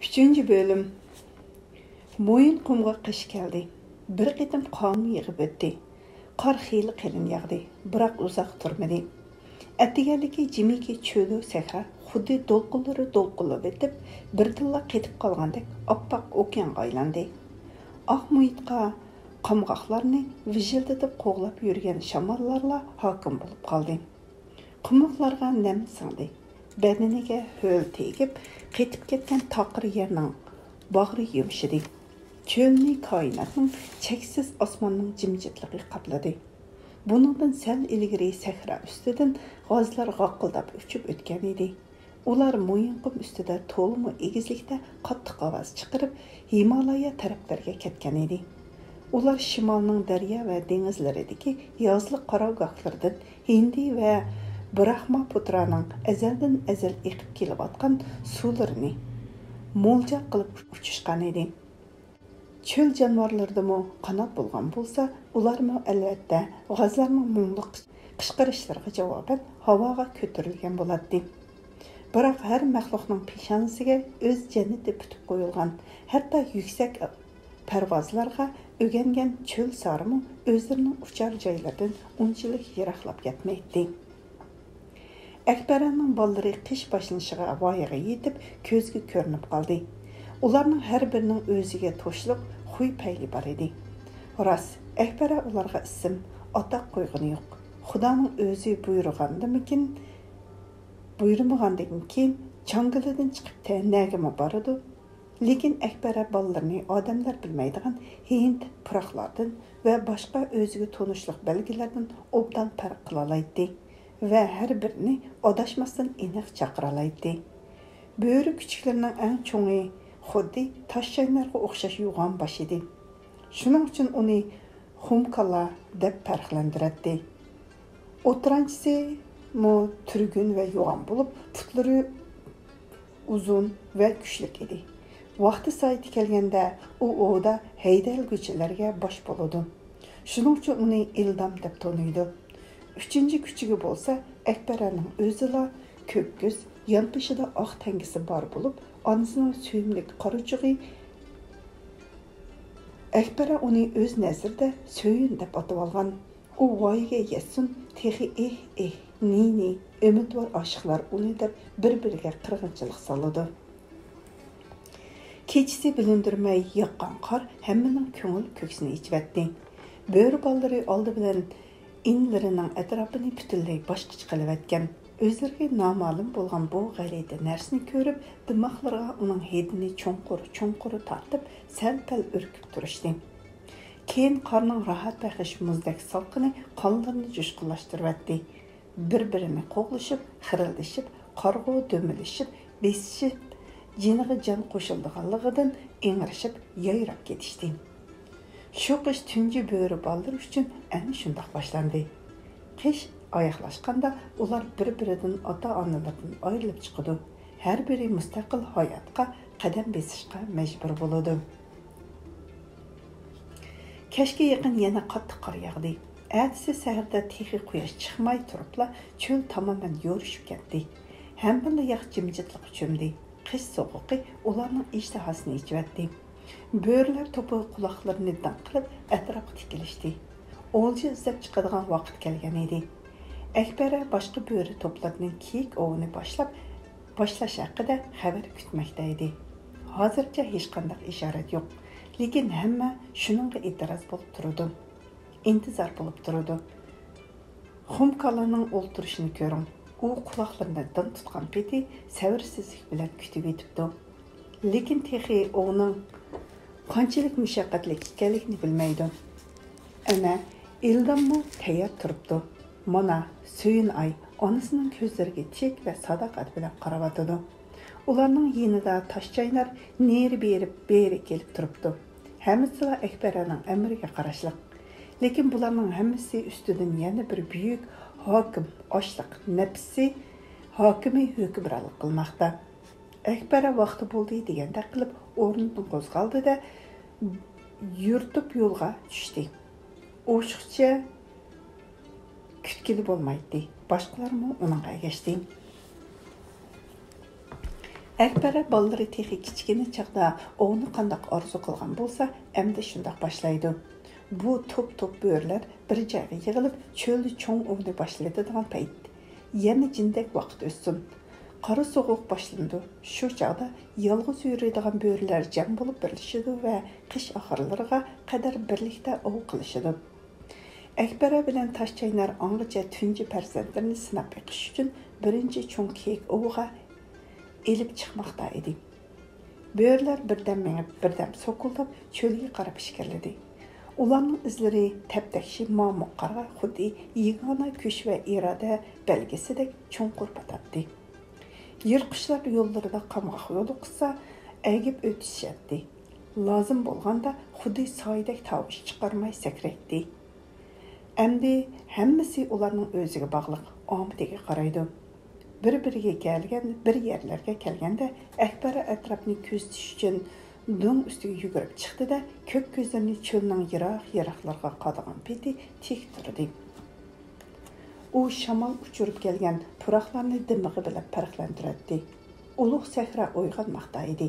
Üçüncü bölüm. Moyun qumga qish keldi. Bir qitim qon yig'ib o'tdi. Qor xeyli qalin yog'di, biroq uzoq turmadi. Atdiganligi jimiki cho'li sahra xuddi do'lqinlab o'tib, birdilla qetib qolgandek oppoq okeanga aylandi. Oq muhitga qamg'oqlarni vijildatib qo'g'lab yurgan shamollarla hokim bo'lib qoldi. Qumliqlarga nam singdi. Badaniga ho'l tegib, qetib ketgan taqir yerning bag'ri yumshidi. Çölni koinotning cheksiz osmonning jimjitligi qapladi. Buningdan sal ilgari sahra ustidan g'ozlar g'oqildab uchib o'tgan edi. Ular mo'yinqum ustida to'lmi egizlikda qattiq ovoz chiqarib, Himalaya taraflarga ketgan edi. Ular shimolning daryo va dengizlaridagi yozliq qarorgohlardan Hindi va Brahmaputraning azaldan azal eqib kelayotgan suvlarini mo'lja qilib uchishgan edi. Çöl jonivorlaridami qanot bo'lgan bo'lsa, ularmi albatta g'ozlarning mungli qishqirishlarga javoban havoga ko'tarilgan bo'ladi. Biroq har maxluqning peshonasiga o'z jannati putib qo'yilgan, hatto yuksak parvozlarga o'rgangan çöl sarimi o'zlarining uchar joylaridan unchalik yiroqlab ketmaydi. Akbaraning bolalari qish boshlanishiga voyaga yetib ko'zga ko'rinib qoldi. Ularning har birining o'ziga to'shliq xuy payli bor edi. Rost, Akbara ularga ism, atoq qo'ygani yo'q. Xudoning o'zi buyurmagandan keyin changilidan chiqib tanagimi boradi. Lekin Akbara bolalarini odamlar bilmaydigan Hind puroqlardan va boshqa o'ziga tonishliq belgilardan obdan farq qila oladi va har birini adashmasdan aniq chaqira oladi. Bo'ri kuchiklarining eng cho'ngi xuddi toshchaynlarga o'xshash yo'g'on bosh edi. Shuning uchun uni xumkala deb farqlantiradi. O'tiranchisi turgun va yo'g'on bo'lib, putlari uzun va kuchli edi. Vaqti soati kelganda u o'da haydalguvchilarga bosh bo'ladi. Shuning uchun uni Ildam deb taniydi. Uchinchi kuchiga bo'lsa, Akbaraning o'zila ko'k yanpishida oq tangisi bor bo'lib, onasining suyimlik qoruchug'i Akbara uni o'z nazarida Söyün deb atab olgan. U voyaga yetsin, texi ni umidvor oshiqlar uni deb bir-biriga qirg'inchilik soladi. Kechisi bilindirmay yoqqan qor hammaning ko'ngil ko'ksini ichvatdi. Bo'ri bolalari oldi bilan inlarining atrofini butunlay boshqacha qilib etgan. O'zlariga noma'lum bo'lgan bu g'alati narsani ko'rib, dimoqlarga uning hidini cho'nqur tortib, sal-pal urkib turishdi. Keyin qorning rohat baxsh muzdek salqini qonlarini jo'shqinlashtirdi. Bir-birini qo'g'lashib, xirildashib, qarg'u do'milishib, besishib, jiniga jon qo'shildiganligidan ingirishib, yayrab ketishdi. Shu qish tunji bo'ri bolalar uchun ana shundoq boshlandi. Qish oyoqlashganda ular bir-biridan ota-onalardan ayrilib chiqadi. Har biri mustaqil hayotga qadam bosishga majbur bo'ladi. Kashga yaqin yana qattiq qor yog'di. Ertasi saharda texi quyosh chiqmay turibla cho'l tamoman yo'rishib ketdi. Hamma yoq jimjitlik cho'mdi. Qish sovuqi ularning ishtahasini ichvatdi. Bo'rilar to'pi quloqlarini danqilib atrofga tikilishdi. O'lja izlab chiqadigan vaqt kelgan edi. Akbara boshqa bo'ri to'plarining kiyik ovini boshlash haqida xabar kutmoqda edi. Hozircha hech qanday ishorat yo'q. Lekin hamma shuningga e'tiroz bo'lib turdi. İntizar bo'lib turdi. Xumkalaning o'ltirishini ko'ring. U quloqlarini din tutgan peti sabrsizlik bilan kutib etibdi. Lekin texi o'ning qanchalik mushaqqatli ekanligini bilmaydi. Ana Ildammo tayyor turibdi. Mana Söyün ay onasining ko'zlariga chek va sadoqat bilan qarab o'tadi. Ularning yonida toshchaynar neri beri kelib turibdi. Hammasi Akbaraning amriga qarashliq. Lekin bularning hammasi ustidan yana bir buyuk hokim ochliq nafsi hokimi hukmronlik qilmoqda. Akbara vaqti bo'ldi deganda qilib o'rnidan qo'zg'aldi-da yurtib yo'lga tushdi. O'shiqcha kutgili bo'lmaydi. Boshqalarmi uning ergashdi. Akbara balları texi kichkina chaqda ovni qandaq orzu qilgan bo'lsa, endi shundoq boshlaydi. Bu top bo'rlar bir joyga yig'ilib, cho'lda cho'ng ovni boshlaydigan payt. Yana jindek vaqt o'tsin. Qora sovuq boshlandi. Shu chaqda yolg'iz yuradigan bo'rlar jam bo'lib birlashadi va qish oxirlariga qadar birlikda ov qilishadi. Akbara bilan Toshchaynar ongacha tunji farzandlarini sinab beqish uchun birinchi cho'ng kiyik ovga elib chiqmoqda edi. Bo'rlar birdan mengib, birdan so'kuldab cho'lga qarab ishkirladi. Ularning izlari taptakshi momiq qarga xuddi yigona kuch va iroda belgisidek cho'nqur patadi. Yirqishlar yo'llarida qamg'oq yo'li qilsa, agib o'tishadi. Lozim bo'lganda xuddi soydek tovush chiqarmay sakraydi. Endi hammasi ularning o'ziga bog'liq omadiga qaraydi. Bir-biriga kelgan, bir yerlarga kelganda Akbara atrofni ko'zitish uchun do'ng ustiga yugurib chiqdi-da, ko'k ko'zlarini cho'lning yiroq-yiroqlarga qadagan peti tik turdi. U shamol uchirib kelgan puroqlarni dimig'i bilan farqlantiradi. Ulug' sahra uyg'onmoqda edi.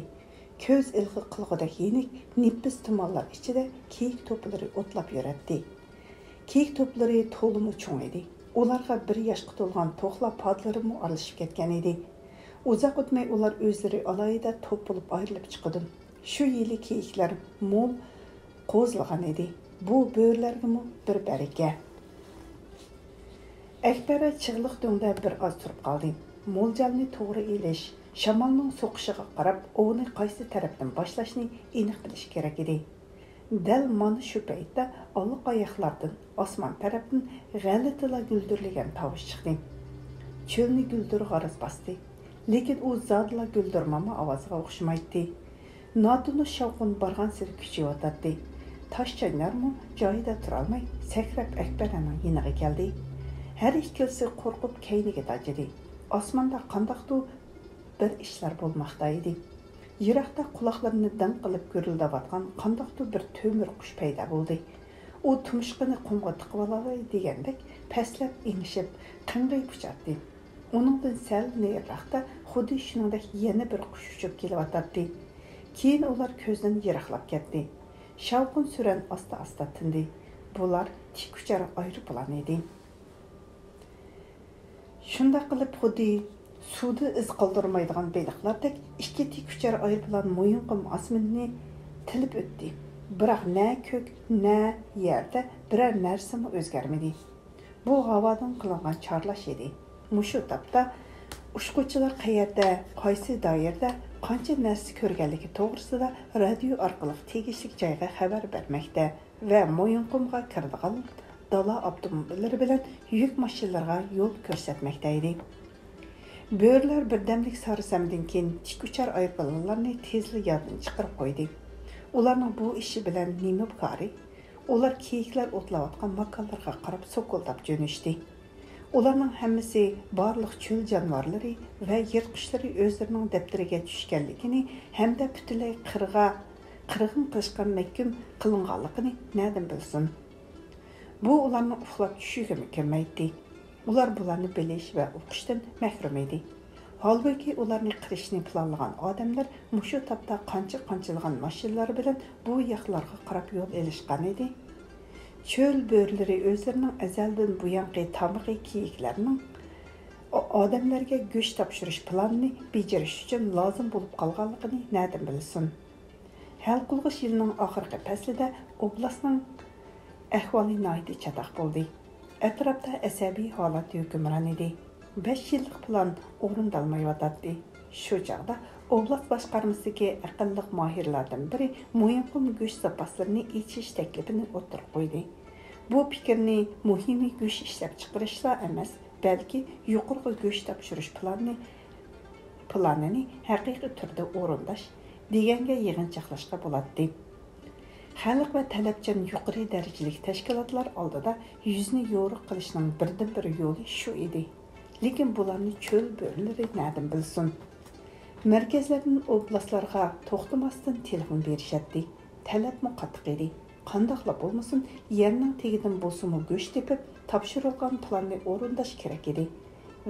Ko'z ilg'i qilg'idek yenik, nipis tumonlar ichida kiyik to'plari o'tlab yuradi. Kiyik to'plari to'limi cho'ng edi. Ularga bir yoshga to'lgan to'qla podlarimi aralashib ketgan edi. Uzoq o'tmay ular o'zlari alayida to'p bo'lib ayrilib chiqdi. Shu yili kiyiklar mo'l qo'zlagan edi. Bu bo'rlarga bir baraka. Akbara chig'liq do'ngda bir oz turib qoldi. Mo'ljalni to'g'ri elish, shamolning so'qishiga qarab, ovni qaysi tarafdan boshlashni aniq bilish kerak edi. Dal mana shu paytda oliq oyoqlardan osmon tarafdan g'alatilar guldirlagan tovush chiqdi. Cho'lni guldir g'araz bosdi, lekin u zodla guldirmama ovoziga o'xshamaydi. Notuni shovqin borgan siri kuchayotdi. Toshchaylarmi joyida turolmay sakrab Akbaraning yiniga keldi. Her ikkisi qo'rqib kayniga tajidi. Osmonda qandoqdir bir ishlar bo'lmoqda edi. Yiroqda quloqlarini dang qilib gurillayotgan qandoqdir bir to'mir qush paydo bo'ldi. U tumshqini qumga tiqib olay degandek pastlab ingishib, qing'iyib uchatdi. Uningdan sal nariroqda xuddi shuningdek yana bir qush uchib kelyotdi. Keyin ular ko'zdan yiroqlab ketdi. Shavqin suran asta-asta tindi. Bular tik uchar aeroplan edi. Shunda qilib xuddi suvda iz qoldirmaydigan baliqlardek ikki tik uchar aeroplan mo'yinqum osmonni tilib o'tdi. Biroq na ko'k, na yerda biror narsami o'zgarmadi. Bu havodan qilingan chorlash edi. Mushu topda ushquvchilar qayerda, qaysi doirada qancha narsa ko'rganligi to'g'risida radio orqali tegishli joyga xabar bermoqda va mo'yinqumga kiradigan dala avtomobillari bilan yuk mashinalarga yo'l ko'rsatmoqda edi. Bo'rlar birdamlik sarsamdan keyin tik uchar aeroplanlarni tezlik yoddan chiqarib qo'ydi. Ularning bu ishi bilan nima kori? Ular kiyiklar o'tlayotgan makonlarga qarab so'kuldab jo'nashdi. Ularning hammasi barliq cho'l jonivorlari va yirtqichlari o'zlarining daftariga tushganligini hamda butunlay qirg'in qilishga mahkum qilinganligini nerdan bilsin? Bu ularning uxlab tushishiga mumkinmaydi. Ular bularni bilish va o'qishdan mahrum edi. Halbuki ularni qirishni planlagan odamlar mushu topda qancha-qanchilgan mashinalar bilan bu yoqlarga qarab yo'l elishgan edi. Cho'l bo'rlari o'zlarining azaldan buyanqi tamg'i kiyiklarning odamlarga go'sht topshirish planini bajarish uchun lozim bo'lib qolganligini nerdan bilsin? Hal qilg'ish yilining oxirgi faslida oblastning ahvoli noyda chatoq bo'ldi. Atrofda asabiy holat hukmron edi. 5 yillik plan o'rindalmayotdi. Shu chog'da oblast boshqarmasidagi aqlliq mohirlardan biri mo'yinqum go'sht zaposlarini ichish taklifini o'tirib qo'ydi. Bu fikrni muhimi go'sht ishlab chiqarishla emas, balki yuqorgi go'sht topshirish planini haqiqiy turda o'rinlash deganga yig'inchoqlashga bo'ladi. Xalq va talabchan yuqori darajalik tashkilotlar oldida yuzni yo'riq qilishning birdan-bir yo'li shu edi. Lekin bularni cho'l bo'rlari nerdan bilsin? Markazlardan oblastlarga to'xtamasdan telefon berishadi. Talabmi qattiq edi. Qandoqla bo'lmasin, yerning tegidan bo'lsa-mu go'sht tepib, topshirilgan planni o'rinlash kerak edi.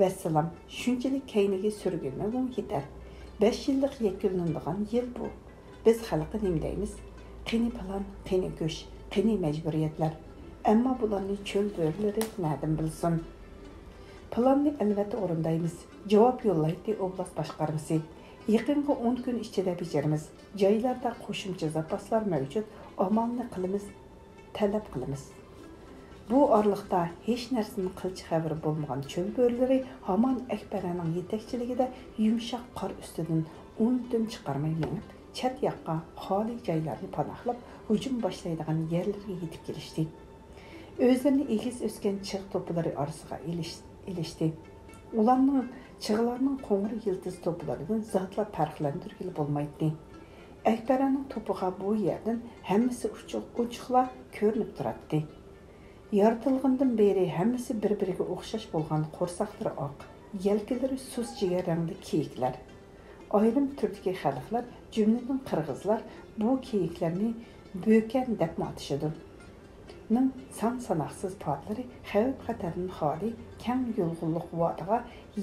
Vassalam, shunchalik kayniga surgunmagum yetar. 5 yillik yakunlanadigan yil bu. Biz xalqqa nima deymiz? Qani plan, qani go'sh, qani majburiyatlar. Ammo bularni cho'l bo'ylari na'dim bilsin. Planni albatta o'rindaymiz. Javob yo'llaydi oblast boshqarmasi. Yaqinga 10 kun ichida bajaramiz. Joylarda qo'shimcha zapaslar mavjud. Amalni qilamiz, talab qilamiz. Bu oraliqda hech narsaning qilchi xabari bo'lmagan cho'l bo'ylari hamon Akbaraning yetakchiligida yumshoq qor ustidan undan chiqarmay minib, chat yoqqa xoli joylarni panohlab, hujum boshlaydigan yerlarga yetib kelishdi. O'zlarini egiz o'sgan chig' to'plari orasiga ilishdi. Ularning chig'larning qo'ng'ir yildiz to'plaridan zotlar farqlantirgili bo'lmaydi. Akbaraning to'piga bu yerdan hammasi uchuqlar ko'rinib turadi. Yaratilgandan beri hammasi bir-biriga o'xshash bo'lgan qo'rsoqlari oq, yelkalari sus jigar rangli kiyiklar. Ayrim turdagi xalqlar, jumladan qirg'izlar bu kiyiklarni bo'kan deb atashadi. Ning san-sanoqsiz podlari xavf xatardan xoli keng yo'lg'unliq vodiga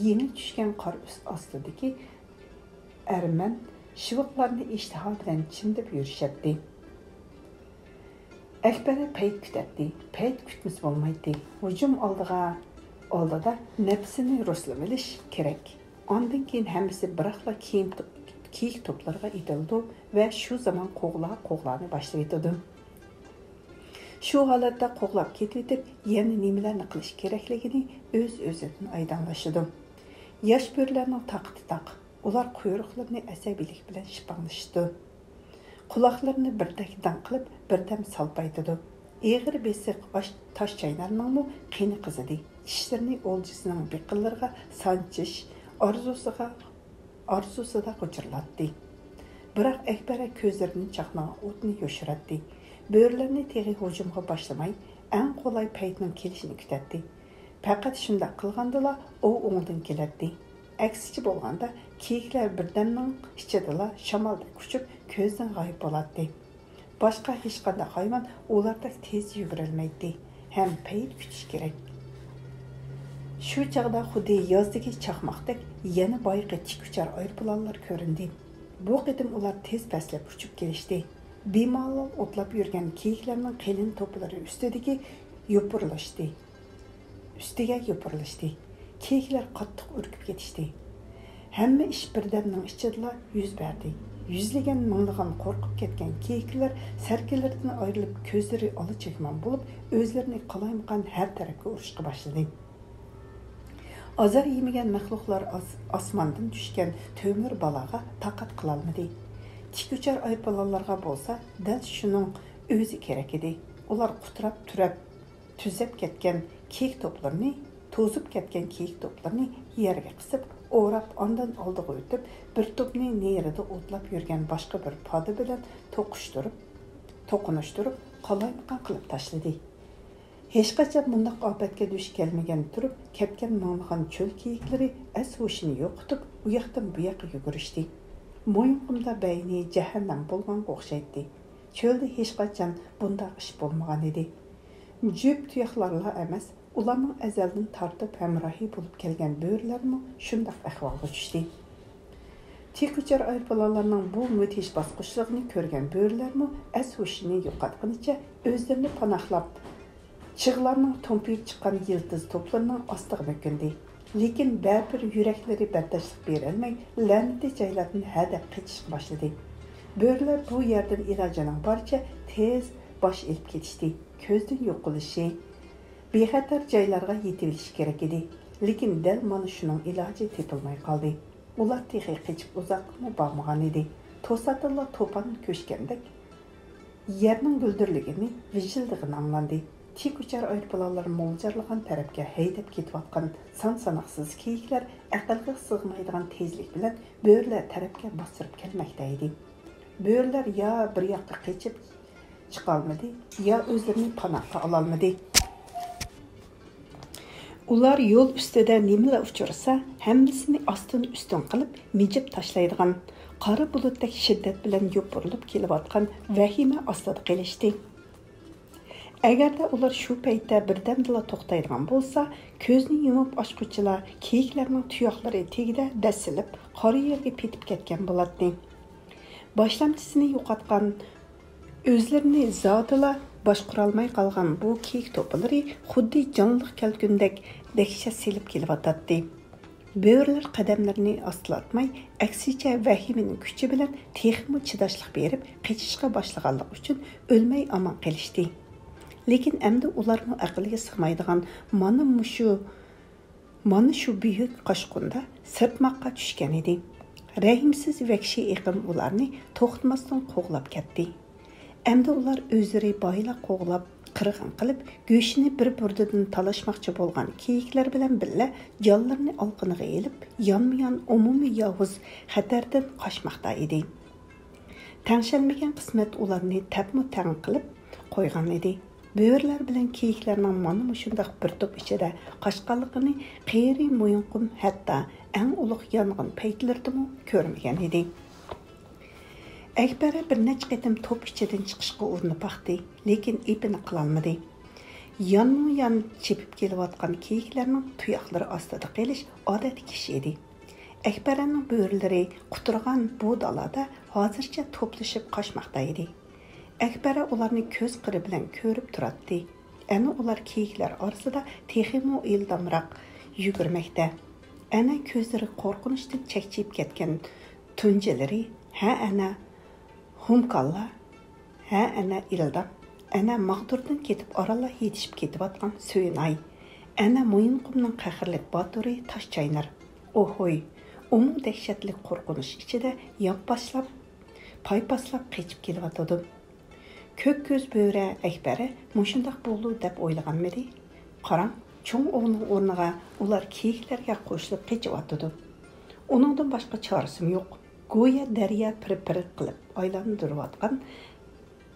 yeni tushgan qor ostidagi arman shivoqlarni ishtiho bilan chimdib yurishadi. Akbara payt kutadi. Payt kutmas bo'lmaydi. Hujum oldida nafsini ruslamalish kerak. Ondan keyin hammasi biroqla kiyik to'plarga itildi va shu zamon qo'g'larni boshlaydi. Shu holatda qo'g'lab ketib, yana nimalarni qilish kerakligini o'z-o'zidan oydinlashdi. Yosh bo'rlarning taqti taq. Ular quyruqlarini asabiylik bilan shipaqlashdi. Quloqlarini birdak dam qilib, birdam salpaytidi. Eg'ir besiq tosh chaynarning qini qizidi. Tishlarini o'ljisining biqinlariga sanchish orzusida qo'chirlatdi. Biroq Akbara ko'zlarini chaqnagan o'tni yo'shiradi. Bo'rlarni teg'i hujumga boshlamay, eng qulay paytning kelishini kutadi. Faqat shunda qilgandila u o'ngdan keladi. Aksicha bo'lganda kiyiklar birdamning ichidala shamolda kuchib ko'zdan g'oyib bo'ladi. Boshqa hech qanday hayvon ularda tez yugurolmaydi. Ham payt kutish kerak. Shu chaqda xuddi yozdagi chaqmoqdek yana boyqi tikuchar aeroplanlar ko'rindi. Bu qitim ular tez pastlab uchib kelishdi. Bemalol o'tlab yurgan kiyiklarning qalin to'plari ustiga yopirilishdi. Kiyiklar qattiq urkib ketishdi. Hamma ish birdamning ichida yuz berdi. Yuzlagan minglagan qo'rqib ketgan kiyiklar sarkilardan ayrilib ko'zlari ola-chekman bo'lib, o'zlarini qalaymaqan har tarafga urishga boshladi. Azar yemagan maxluqlar osmondan tushgan to'mir balaga taqat qila olmadi. Tikuchar aeroplanlarga bo'lsa, dal shuning o'zi kerak edi. Ular qutirab turib, tuzab ketgan kiyik to'plarni yerga qisib, o'rab ondan oldiga o'tib, bir to'pni nerida o'tlab yurgan boshqa bir poda bilan to'qinishtirib, qalaymaqan qilib tashladi. Hech qachon bunday ofatga duch kelmagan turib, ketgan manglagan cho'l kiyiklari as-hushini yo'qotib, u yoqdan bu yoqqa yugurishdi. Mo'yinqumda bayni jahannam bo'lganga o'xshaydi. Cho'lda hech qachon bunday ish bo'lmagan edi. Jüp tuyoqlarla emas, ularning azaldan tortib hamrohi bo'lib kelgan bo'rlarmi shunday ahvolga tushdi. Tikuchar aeroplanlarning bu mudhish bosqichligini ko'rgan bo'rlarmi as-hushini yo'qotganicha o'zlarini panohlab, chig'larning to'mpiyib chiqqan yildiz to'plarining ostiga mo'kindi. Lekin ba'bir yuraklari bardashlik berolmay, la'nati joylardan hadab qechishga boshladi. Bo'rlar bu yerdan ilojining boricha tez bosh elib ketishdi. Ko'zdan yo'q qilishi, bexatar joylarga yetib olish kerak edi. Lekin dal mana shuning iloji topilmay qoldi. Ular texi qechib uzoqqa bormagan edi. To'satilla to'pon ko'chgandek yerning guldirligini, vijildig'ini anglandi. Tikuchar aeroplanlar mo'ljallangan tarafga haydab ketayotgan son-sanoqsiz kiyiklar aqlga sig'maydigan tezlik bilan bo'rlar tarafga bostirib kelmoqda edi. Bo'rlar yo bir yoqqa qechib chiqolmadi, yo o'zlarini panohga ololmadi. Ular yo'l ustida nimalar uchirsa, hammasini ostin-ustin qilib, mijib tashlaydigan qora bulutdek shiddat bilan yopirilib kelayotgan vahima ostida qilishdi. Agarda ular shu paytda birdamdala to'xtaydigan bo'lsa, ko'zni yumib ochquchilar kiyiklarning tuyoqlari tegida dasilib, qora yerga petib ketgan bo'ladi. Boshlamchisini yo'qotgan, o'zlarini zotila boshqara olmay qolgan bu kiyik to'pilari xuddi jonliq kelgundek dahshat selib kelyotdi. Böğürler qadamlarini aslatmay, aksicha vahimening kuchi bilan texmi chidashlik berib, qechishga boshlaganlik uchun o'lmay omon qolishdi. Lekin endi ularning aqliga sig'maydigan mana shu buyuk qoshqunda sirtmoqqa tushgan edi. Rahimsiz vahshiy iqlim ularni to'xtamasdan qo'g'lab ketdi. Endi ular o'zlari boyla qo'g'lab, qirg'in qilib, go'shini bir-biridan talashmoqchi bo'lgan kiyiklar bilan birga jonlarini olqiniga elib, yonma-yon umumiy yovuz xatardan qochmoqda edi. Tangshalmagan qismat ularni tapmu-tang qilib qo'ygan edi. Böğürler bilan kiyiklarning mana shunday bir to'p ichida qochqanligini qiyri mo'yinqum hatto eng ulug' yong'in paytlaridami ko'rmagan edi. Akbara bir necha qatim to'p ichidan chiqishga urinib baxti, lekin ipini qilolmadi. Yonma-yon chepib kelayotgan kiyiklarning tuyoqlari ostida qelish odatiy ish edi. Akbaraning böğürlari quturgan bu dalada hozircha to'plashib qochmoqda edi. Akbara ularni ko'z qiri bilan ko'rib turadi. Ana ular kiyiklar orasida teximo ildamroq yugurmoqda. Ana ko'zlari qo'rqinchdan chakchib ketgan tunjilari, ha ana humkalla, ha ana ildam, ana mag'durdan ketib orala yetishib ketayotgan So'yinay, ana Mo'yinqumning qahrlik boturi Toshchaynar. Ohoy, uning dahshatli qo'rqinish ichida yo'qboshlab, paypaslab qechib kelyotdi. Ko'k ko'z bo'ra Akbara mushundaq bo'ldi deb o'ylaganmidi? Qarang, cho'ng o'g'ning o'rniga ular kiyiklarga qo'shilib qechiyotdi. Uningdan boshqa chorasi yo'q. Go'yo daryo pir-pir qilib aylantirayotgan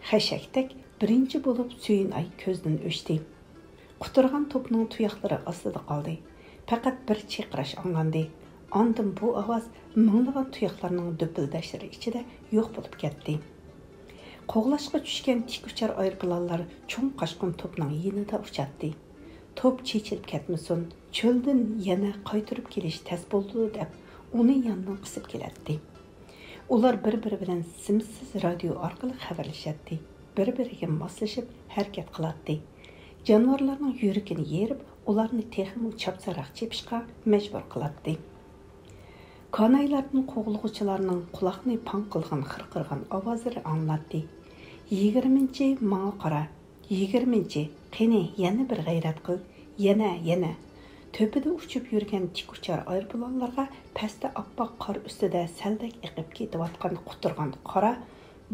xashakdek birinchi bo'lib So'yinay ko'zdan o'chdi. Quturgan to'pning tuyoqlari ostida qoldi. Faqat bir chiqirash angandi. Ondan bu ovoz minglagan tuyoqlarning do'pildashlari ichida yo'q bo'lib ketdi. Qo'g'lashga tushgan tik uchar aeroplanlar cho'ng qochqin to'pning yenida uchatdi. To'p chechilib ketmasin, cho'ldan yana qaytirib kelish tez bo'ldi deb uni yandan qisib keladi. Ular bir-biri bilan simsiz radio orqali xabarlashadi. Bir-biriga moslashib harakat qiladi. Jonivorlarning yuragini yerib, ularni texmi chapsaroq chepishga majbur qiladi. Kanaylarning qo'g'lug'uchilarning quloqni pang qilgan xirqirgan ovozlari angladi. 20-chi manga qara, 20-chi qani yana bir g'ayrat qil, yana. Töpüde uçup yürgen tik uçar aeroplanlarga pastda oppoq qor ustida saldak eqib ketayotgan quturgan qora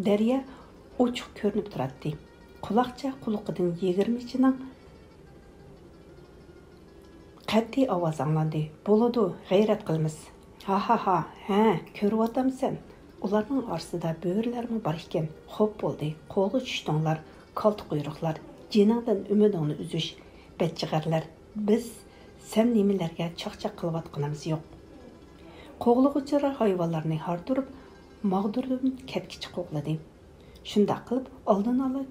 daryo ochiq ko'rinib turadi. Quloqcha quloqidan 20chining qat'iy ovoz anglandi. Bo'ladi, g'ayrat qilamiz. Ha, ko'ryotamsan. Ularning orasida bo'rlarmi bor ekan. Xo'p bo'ldi. Qo'lga tushdinglar, kalta quyruqlar, jiningdan umidingni uzish, bachchig'arlar. Biz sen nimalarga chaqchaq qilayotganimiz yo'q. Qo'g'lug'uchilar hayvonlarni harturib, mag'durdan ketkichi qo'g'ladi. Shunda qilib oldin ola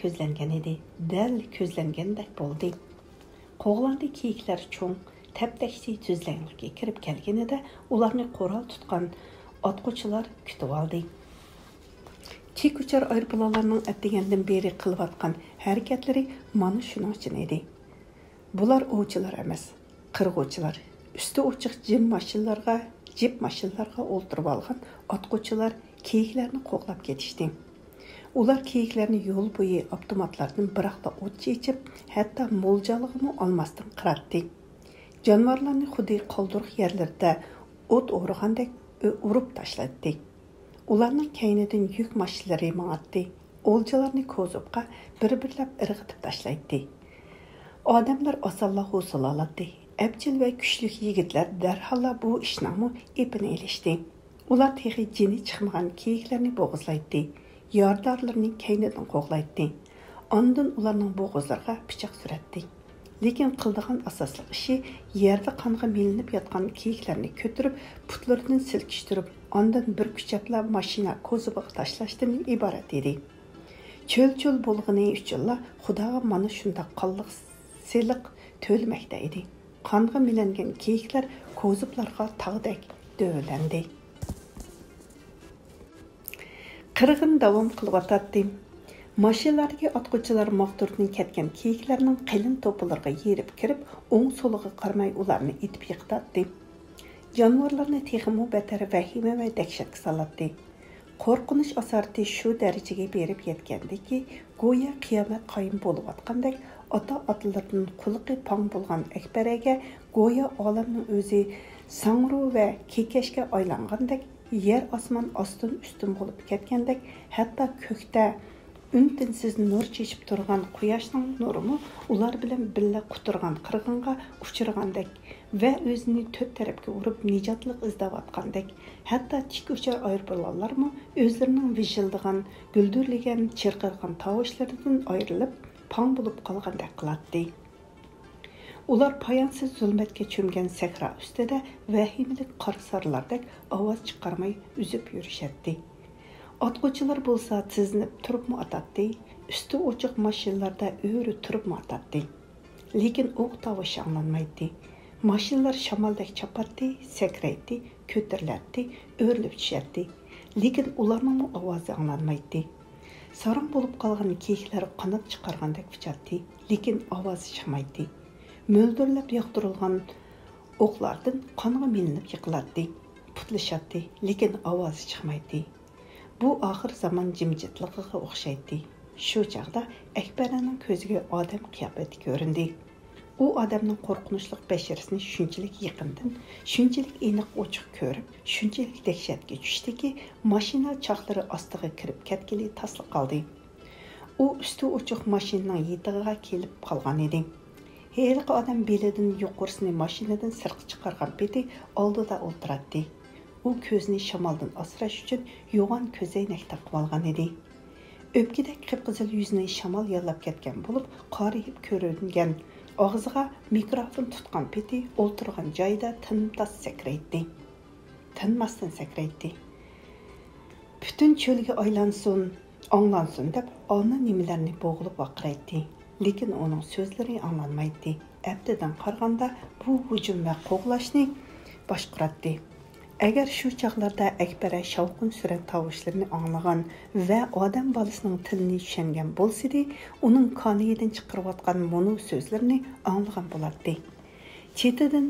ko'zlangan edi. Dal ko'zlangandek bo'ldi. Qo'g'landi kiyiklar cho'ng taptaxti tuzlanlikka kirib kelganida ularni qo'ral tutgan otquchilar kutib oldi. Tik uchar aeroplanlarning atdigandan beri qilayotgan harakatlari mana shuning uchun edi. Bular ovchilar emas, qirg'uvchilar. Üstü ochiq jip mashinalarga o'ltirib olgan otquchilar kiyiklarni qo'g'lab ketishdi. Ular kiyiklarni yo'l bo'yi avtomatlardan biroqda o't chechib, hatto mo'ljallig'ini olmasdan qiratdi. Jonivorlarni xuddi qoldiruq yerlarda o't o'rgandek urib tashladi. Ularning kaynidan yuk mashinalari mang'atdi. O'ljalarni kozubqa bir-birlab irg'itib tashlaydi. Odamlar osonla husula oladi. Abjil va kuchli yigitlar darhol bu ishni ipini elishdi. Ular texi jini chiqmagan kiyiklarni bo'g'izlaydi. Yordorlarning kaynidan qo'g'laydi. Ondan ularning bo'g'izlariga pichoq suratdi. Lekin qildigan asosli ishi yerda qonga melinib yotgan kiyiklarni ko'tarib, putlaridan silkishtirib, ondan bir kuchapla mashina ko'zibiga tashlashdan iborat edi. Cho'l bo'lgani uchunla Xudoga mana shunday qonliq seliq to'lmoqda edi. Qonga melangan kiyiklar ko'ziblarga tog'dek dövləndi. Qırğın davam qılıbatatdı. Maşinlardakı atqıçılar maqturdan ketgan kiyiklarning qalin to'pilariga yerib kirib, o'ng so'liga qaramay ularni itib yiqitatdi. Jonivorlarni texmo betar vahima va dahshatga solatdi. Qo'rqinish asarati shu darajaga berib yetgandiki, go'yo qiyomat qoyim bo'lib atqandek, ota-otalardan qulqi pang bo'lgan Akbaraga go'yo olamning o'zi sangru va kekashga aylangandek, yer osmon ostin ustin bo'lib ketgandek, hatto ko'kda ün-tinsiz nur chechib turgan quyoshning nurimi ular bilan birga quturgan qirg'inga uchirgandek va o'zini to'rt tarafga urib nijotlik izlayotgandek, hatto tik uchar aeroplanlarmi o'zlarining vijildigan, guldirlagan, chirqirgan tovushlaridan ayrilib, pang bo'lib qolgandek qiladi. Ular poyansiz zulmatga cho'mgan sahro ustida vahimalik qarsarlardek ovoz chiqarmay uzib yurishadi. Atqıçılar bolsa tizinib turibmi atatdi, üstü ochiq mashinalarda o'ri turibmi atatdi. Lekin o'q tovushi anglanmaydi. Mashinalar shamoldek chapatdi, sakraydi, ko'tariladi, o'rilib tushadi. Lekin ularning ovozi anglanmaydi. Sarang bo'lib qolgan kiyiklar qanot chiqargandek uchadi, lekin ovozi chiqmaydi. Mo'ldirlab yoqtirilgan o'qlardan qonga melinib yiqiladi, putlashadi, lekin ovozi chiqmaydi. Bu ahir zaman jimjitligiga o'xshaydi. Shu chaqda Akbaraning ko'ziga odam qiyofati ko'rindi. U odamning qo'rqinchli basharasini shunchalik yaqindan, shunchalik aniq ochiq ko'rib, shunchalik dahshatga tushdiki, mashina chaqlari ostiga kirib ketgili tasliq qoldi. U usti ochiq mashinaning yetig'iga kelib qolgan edi. Heyliq odam belidan yuqorisini mashinadan sirqi chiqargan peti oldida o'tiradi. U ko'zini shamoldan asrash uchun yo'g'on ko'zoynak taqib olgan edi. O'pkidek qip-qizil yuzini shamol yallab ketgan bo'lib, qorayib ko'ringan og'ziga mikrofon tutgan peti o'tirgan joyida tinmasdan sakraydi. Butun cho'lga aylansin, anglansin deb ona nimalarni bo'g'ilib vaqiraydi. Lekin uning so'zlari anglanmaydi. Abdidan qaraganda bu hujum va qo'g'lashni boshqaradi. Agar shu chaqlarda Akbara shavqin suran tovushlarni anglagan va odam bolasining tilini tushungan bo'lsa-da, uning qonidan chiqarayotgan mono so'zlarni anglagan bo'lardi. Chetidan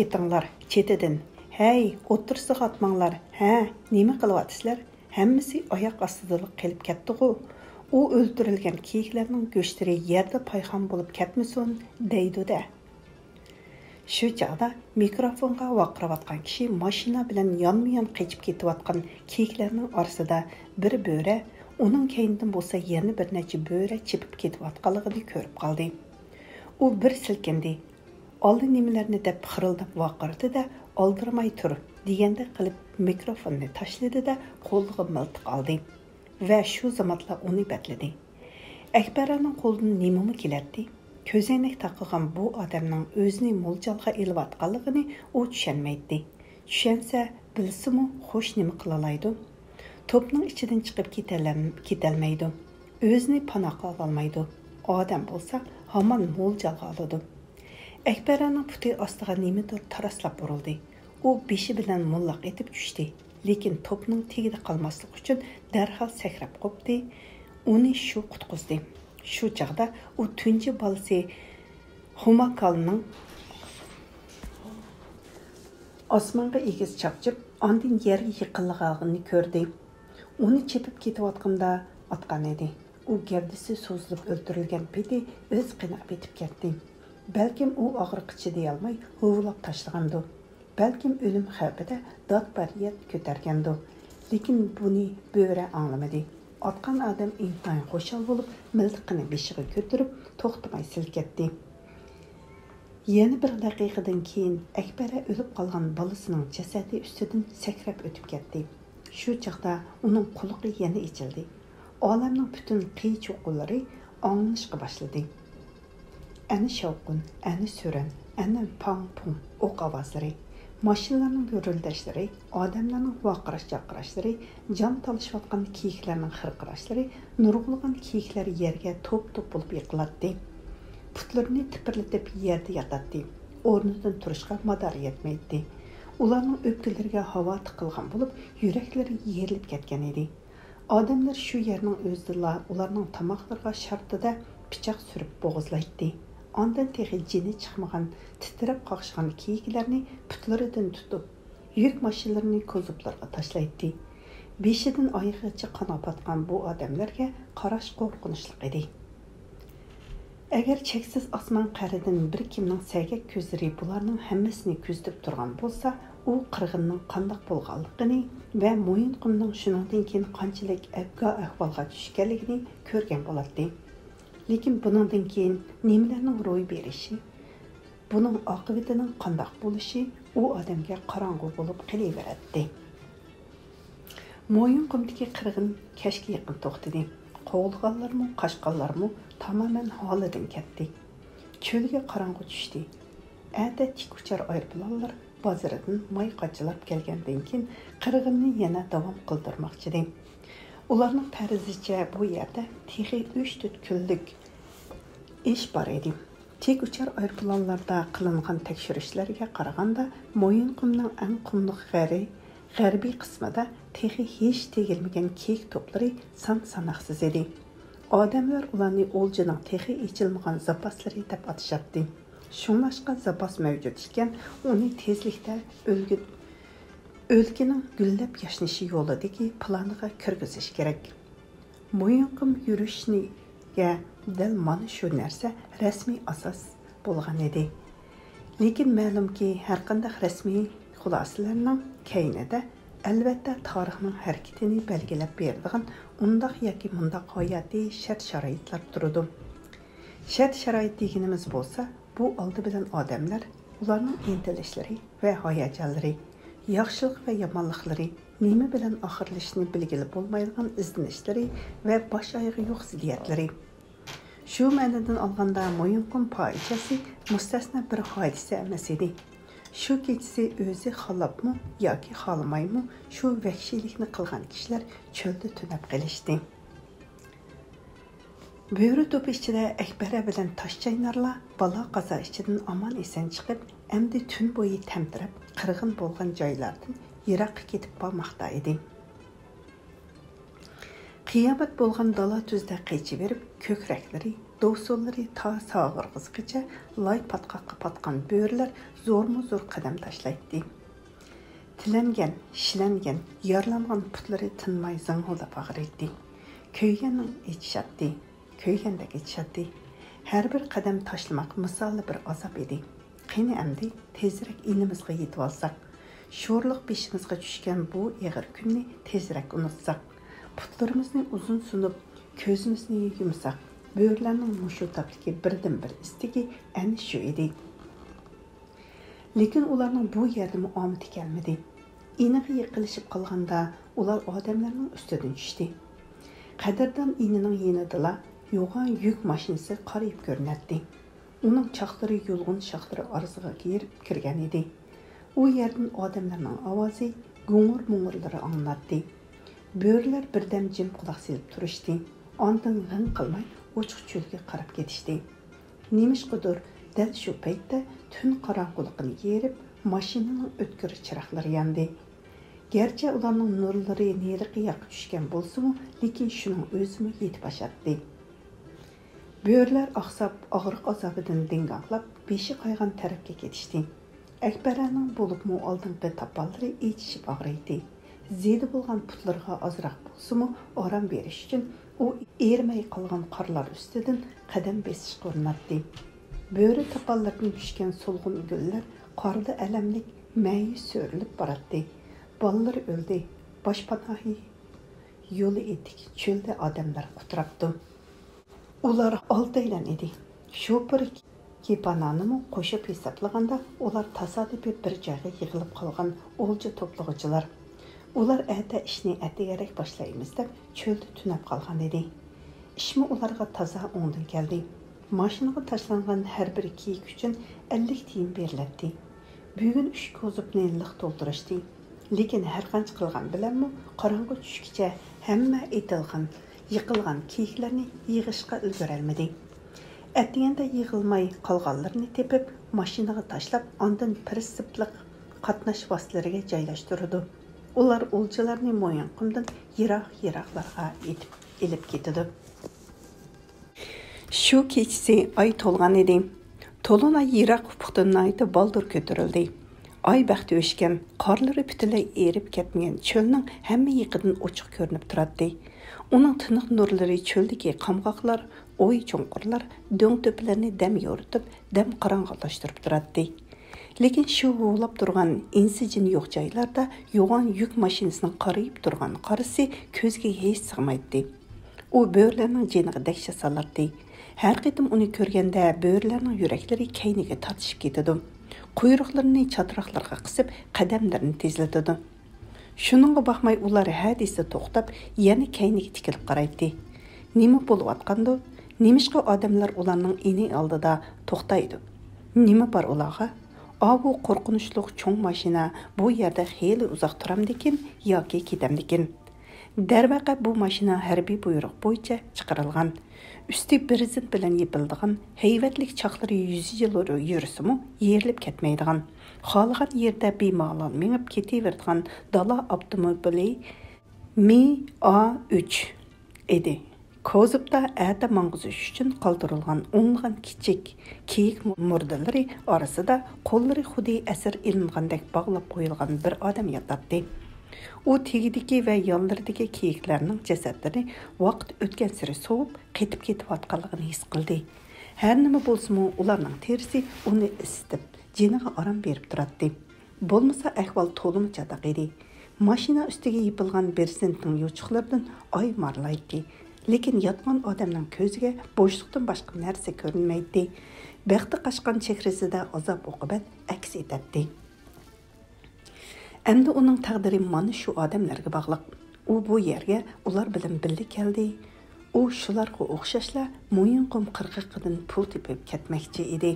etinglar, chetidan. Hey, o'tirsiq atmanglar. Ha, nima qilyapsizlar? Hammasi oyoq ostida qilib ketdi-ku. U o'ldirilgan kiyiklarning go'shtlari yerda payxon bo'lib ketmasin, deydi-da. Shu chaqda mikrofonga vaqirayotgan kishi mashina bilan yonma-yon qechib ketayotgan kiyiklarning orasida bir bo'ra, uning keynidan bo'lsa yana bir necha bo'ra chepib ketayotganligini ko'rib qoldi. U bir silkindi. Oldi nimalarni deb xirildab vaqirdi-da, oldirmay tur deganda qilib mikrofonni tashladi-da, qo'liga miltiq oldi va shu zamotla uni batladi. Akbaraning qo'lidan nima keladi? Ko'zoynak taqilgan bu odamning o'zini mo'ljalga elayotganligini u tushunmaydi. Tushunsa, bilsimi, xo'sh nima qila oladi? To'pning ichidan chiqib ketolmaydi. O'zini panohga ololmaydi. Odam bo'lsa, hamon mo'ljalga oladi. Akbaraning puti ostiga nimadir taraslab burildi. U beshi bilan mullaq etib tushdi. Lekin to'pning tagida qolmaslik uchun darhol sakrab qopdi. Uni shu qutqizdi. Shu chaqda u tunji bolasi Humakalning osmonga egiz chapchib, ondan yerga yiqilganini ko'rdi. Uni chepib ketayotganda otgan edi. U gavdasi so'zilib o'ldirilgan peti o'z qinab etib ketdi. Balkim u og'riqchi deya olmay huvlab tashlagandi. Balkim o'lim xavfida dod-faryod ko'targandi. Lekin buni bo'ra anglamadi. Atqan adam intayin xo'shal bo'lib, miltiqini beshiga ko'tarib, to'xtamay silketdi. Yana bir daqiqadan keyin Akbara o'lib qolgan bolasining jasadi ustidan sakrab o'tib ketdi. Shu chaqda uning qulog'i yana ichildi. Olamning butun qiy-chuqurlari anglanishga boshladi. Әні шауқын, әні сөрен, әні паң-пұң оқ авазлары, машиналарның гүрілдәшлері, адамларның вақыраш-жақырашлары, жан талышыватқан киікlerinin xırqıraşları, nurgulgan kiyikler yerге top-top болып yıqılatdı. Putlarını tipirletip yerde yatatdı. Ornudan turuşqa madar yetmeydi. Ularning öpküleriga hava tıqılgan bo'lib, yurakları yerilib ketgan edi. Odamlar shu yerning o'zida ularning tomoqlariga shartida pichoq surib bo'g'izlaydi. Ondan texi jini chiqmagan, titrab qoqishgan kiyiklarni putlaridan tutib, yuk mashinalarini kozublarga tashlaydi. Beshidan oyog'igacha qanot atgan bu odamlarga qarash qo'rqinchli edi. Agar cheksiz osmon qaridan bir kimning sagak ko'zlari bularning hammasini ko'zlab turgan bo'lsa, u qirg'inning qandoq bo'lganligini va Mo'yinqumning shuningdan keyin qanchalik afgo ahvolga tushganligini ko'rgan bo'ladi. Lekin buningdan keyin nimalarning ro'y berishi, buning oqibatining qandoq bo'lishi u odamga qorong'u bo'lib qolaveradi. Mo'yinqumdagi qirg'in kashga yaqin to'xtadi. Qo'g'ilganlarmi, qashqanlarmi tamamen holidan ketdi. Cho'lga qorong'u tushdi. Әді tik uchar aeroplanlar bozoridan may qachilab kelgandan keyin qirg'inni yana davom qildirmoqchidi. Ularning ta'rizicha bu yerda texi 3-4 kunlik ish bor edi. Tik uchar aeroplanlarda qilingan tekshirishlarga qaraganda Mo'yinqumning eng qumliq g'arbiy qismida texi hech tegilmagan kiyik to'plari son-sanoqsiz edi. Odamlar ularni o'ljaning texi ichilmagan zapaslari deb atashadi. Şunlaşqa zapas mavjud ekan, uni tezlikda o'lkaning gullab yashnashi yo'lidagi planiga kirgizish kerak. Mo'yinqum yurishniga dal mana shu narsa rasmiy asos bo'lgan edi. Lekin ma'lumki, har qanday rasmiy xulosalarning kaynida albatta tarixning harakatini belgilab beradigan undaq yoki mundaq hayoti shart-sharoitlar turadi. Shart-sharoit deganimiz bo'lsa, bu oldi bilan odamlar, ularning intilishlari va hayajonlari, yaxshilik va yomonliklari, nima bilan oxirlashishini bilgili bo'lmaydigan izlanishlari va bosh oyog'i yo'q ziddiyatlar. Shu ma'nodan olganda Mo'yinqum poychasi mustasno bir hodisa emas edi. Shu kechasi o'zi xohlabmi yoki xohlamaymi shu vahshiylikni qilgan kishilar cho'lda tunab qolishdi. Böğrü topu içinde Ekbere bilen Taşçaynarla bala qaza içinden aman esen çıkıp, əmdi tün boyu təmdirib, qırğın bolğan joylardan yiraqqa ketib bormoqda edi. Qiyomat bolğan dala tuzda qaychi berib, ko'krakları, dovsollari ta sağırg'izgacha lay patqaqqa patqan böğrüler zo'rma-zo'r qadam tashlaydi. Tilangan, shilangan, yorlangan putlari tinmay zing'illab og'riydi. Kuyganning ichishadi. Köygəndək etişədi. Hər bir qədəm taşlamaq misallı bir azab idi. Qini əmdi tezrək inimizə yetib alsaq, şorluq beşimizə düşkən bu ağır günni tezrək unutsaq, putlarımızı uzun sunup, közümüzü yumsaq, böğürlərinin muşu tapdiki birdən bir istigi əni şu idi. Lekin ularning bu yerdə muamiti gəlmədi. İniği yıqılışıb qalğanda ular adamlarning üstüdən düşdü. Qadirdan ininin yenidilar, yoğan yük maşinisi qarayıb görünətdi. Onun çaxları yulğun şaxları arasıga girib kirgan edi. O yerdən adamlarning ovozi, go'ng'ir-mo'ng'irlari anlatdi. Böğürlər birdən jim quloq selib turishdi. Ondan g'ing qilmay ochiq cho'lga qarab ketishdi. Nemishqidir dal shu paytda tun qorong'uligini yerib, mashinaning o'tkir chiroqlari yondi. Gerçi ularning nurlari neriqi yoqib tushgan bo'lsa-mu, lekin shuning o'zimi yetib ashaddi. Böğürlər aqsab, ağırıq azabidan dinganqlab, beshi qaygan tarafga ketishdi. Akbaraning bo'libmi oldingi tapallari etishib og'riydi. Zedi bo'lgan putlarga ozroq bo'lsa-mu, orom berish uchun u ermay qolgan qorlar ustidan qadam besish urinatdi. Böğrü tapallardan tushgan so'lg'in gullar qorda alamlik ma'yus so'rilib boradi. Balalar öldü. Başpanahi yolu edik. Çölde adamlar quturabdı. Ular oltaylan edi. Şoför kepananımı qo'shib hesablaganda ular tasodifiy bir joyga yig'ilib qolgan o'lja to'plag'uchilar. Ular ata ishni atagarak boshlaymiz deb cho'lda tunab qolgan edi. Ishmi ularga toza o'ngdan keldi. Машинаға ташланған hər bir kiyik üçün 50 tiyin berilətdi. Бүгін 3 kozubni liq to'ldirishdi. Lekin har qancha qilgan bilanmi, qorong'i tushguncha hamma etilgan, yiqilgan kiyiklarni yig'ishga ulgurolmadi. Atdiganda yig'ilmay qolganlarni tepib, mashinaga tashlab, ondan prinsiplik qatnash vositalariga joylashtirdi. Ular o'ljalarni Mo'yinqumdan yiroq-yiroqlarga elib ketdi. Shu kechasi oy to'lgan edi. To'lin ay yiroq ufuqdan aytib baldur ko'tarildi. Ay baxti o'shgan, qorlari butunlay erib ketmagan cho'lning hamma yiqidan ochiq ko'rinib turadi. Uning tiniq nurlari cho'ldagi qamg'oqlar, o'y cho'nqurlar, do'ng to'plarni dam yoritib, dam qorong'ilashtirib turadi. Lekin shu g'uvlab turgan insijin yo'q joylarda yo'g'on yuk mashinasining qarayib turgan qarisi ko'zga hech sig'maydi. U bo'rlarning jiniga dahshat solardi. Her qitim uni ko'rganda bo'rlarning yuraklari kayniga tortishib ketadi. Quyruqlarini chatroqlarga qisib, qadamlarini tezlatadi. Shuningga baxmay ular hadisda to'xtab, yana kayniga tikilib qaraydi. Nima bo'layotgandi? Nimishqa odamlar ularning ini oldida to'xtaydi? Nima bor ularga? Bu qo'rqinchli cho'ng mashina bu yerda xeyli uzoq turamdikin yoki ketamdikin? Darvaqa bu mashina harbiy buyruq bo'yicha chiqarilgan. Üstü birizin bilan yepildigan, hayvatlik chaqlari 100 yil yursimi, yerilib ketmaydigan. Xohlagan yerda bemalol minib ketaveradigan dala avtomobili Mi-A3 edi. Kozubda ata mang'izish uchun qoldirilgan o'nlagan kichik kiyik murdalari orasida qo'llari xuddi asir ilingandek bog'lab qo'yilgan bir odam yotadi. U tegidagi va yonlaridagi kiyiklarning jasadlari vaqt o'tgan sari sovib, ketib ketayotganligini his qildi. Har nima bo'lsa-mu, ularning terisi uni isitib, jiniga orom berib turadi. Bo'lmasa ahvol to'liq chatoq edi. Mashina ustiga yipilgan bersentning yo'chiqlaridan oy marlaydi. Lekin yotgan odamning ko'ziga bo'shliqdan boshqa narsa ko'rinmaydi. Baxti qashqan chehrasida azob oqibat aks etadi. Endi uning taqdiri mana shu odamlarga bog'liq. U bu yerga ular bilan birga keldi. U shularga o'xshashla Mo'yinqum qirg'iqidan pul tepib ketmoqchi edi.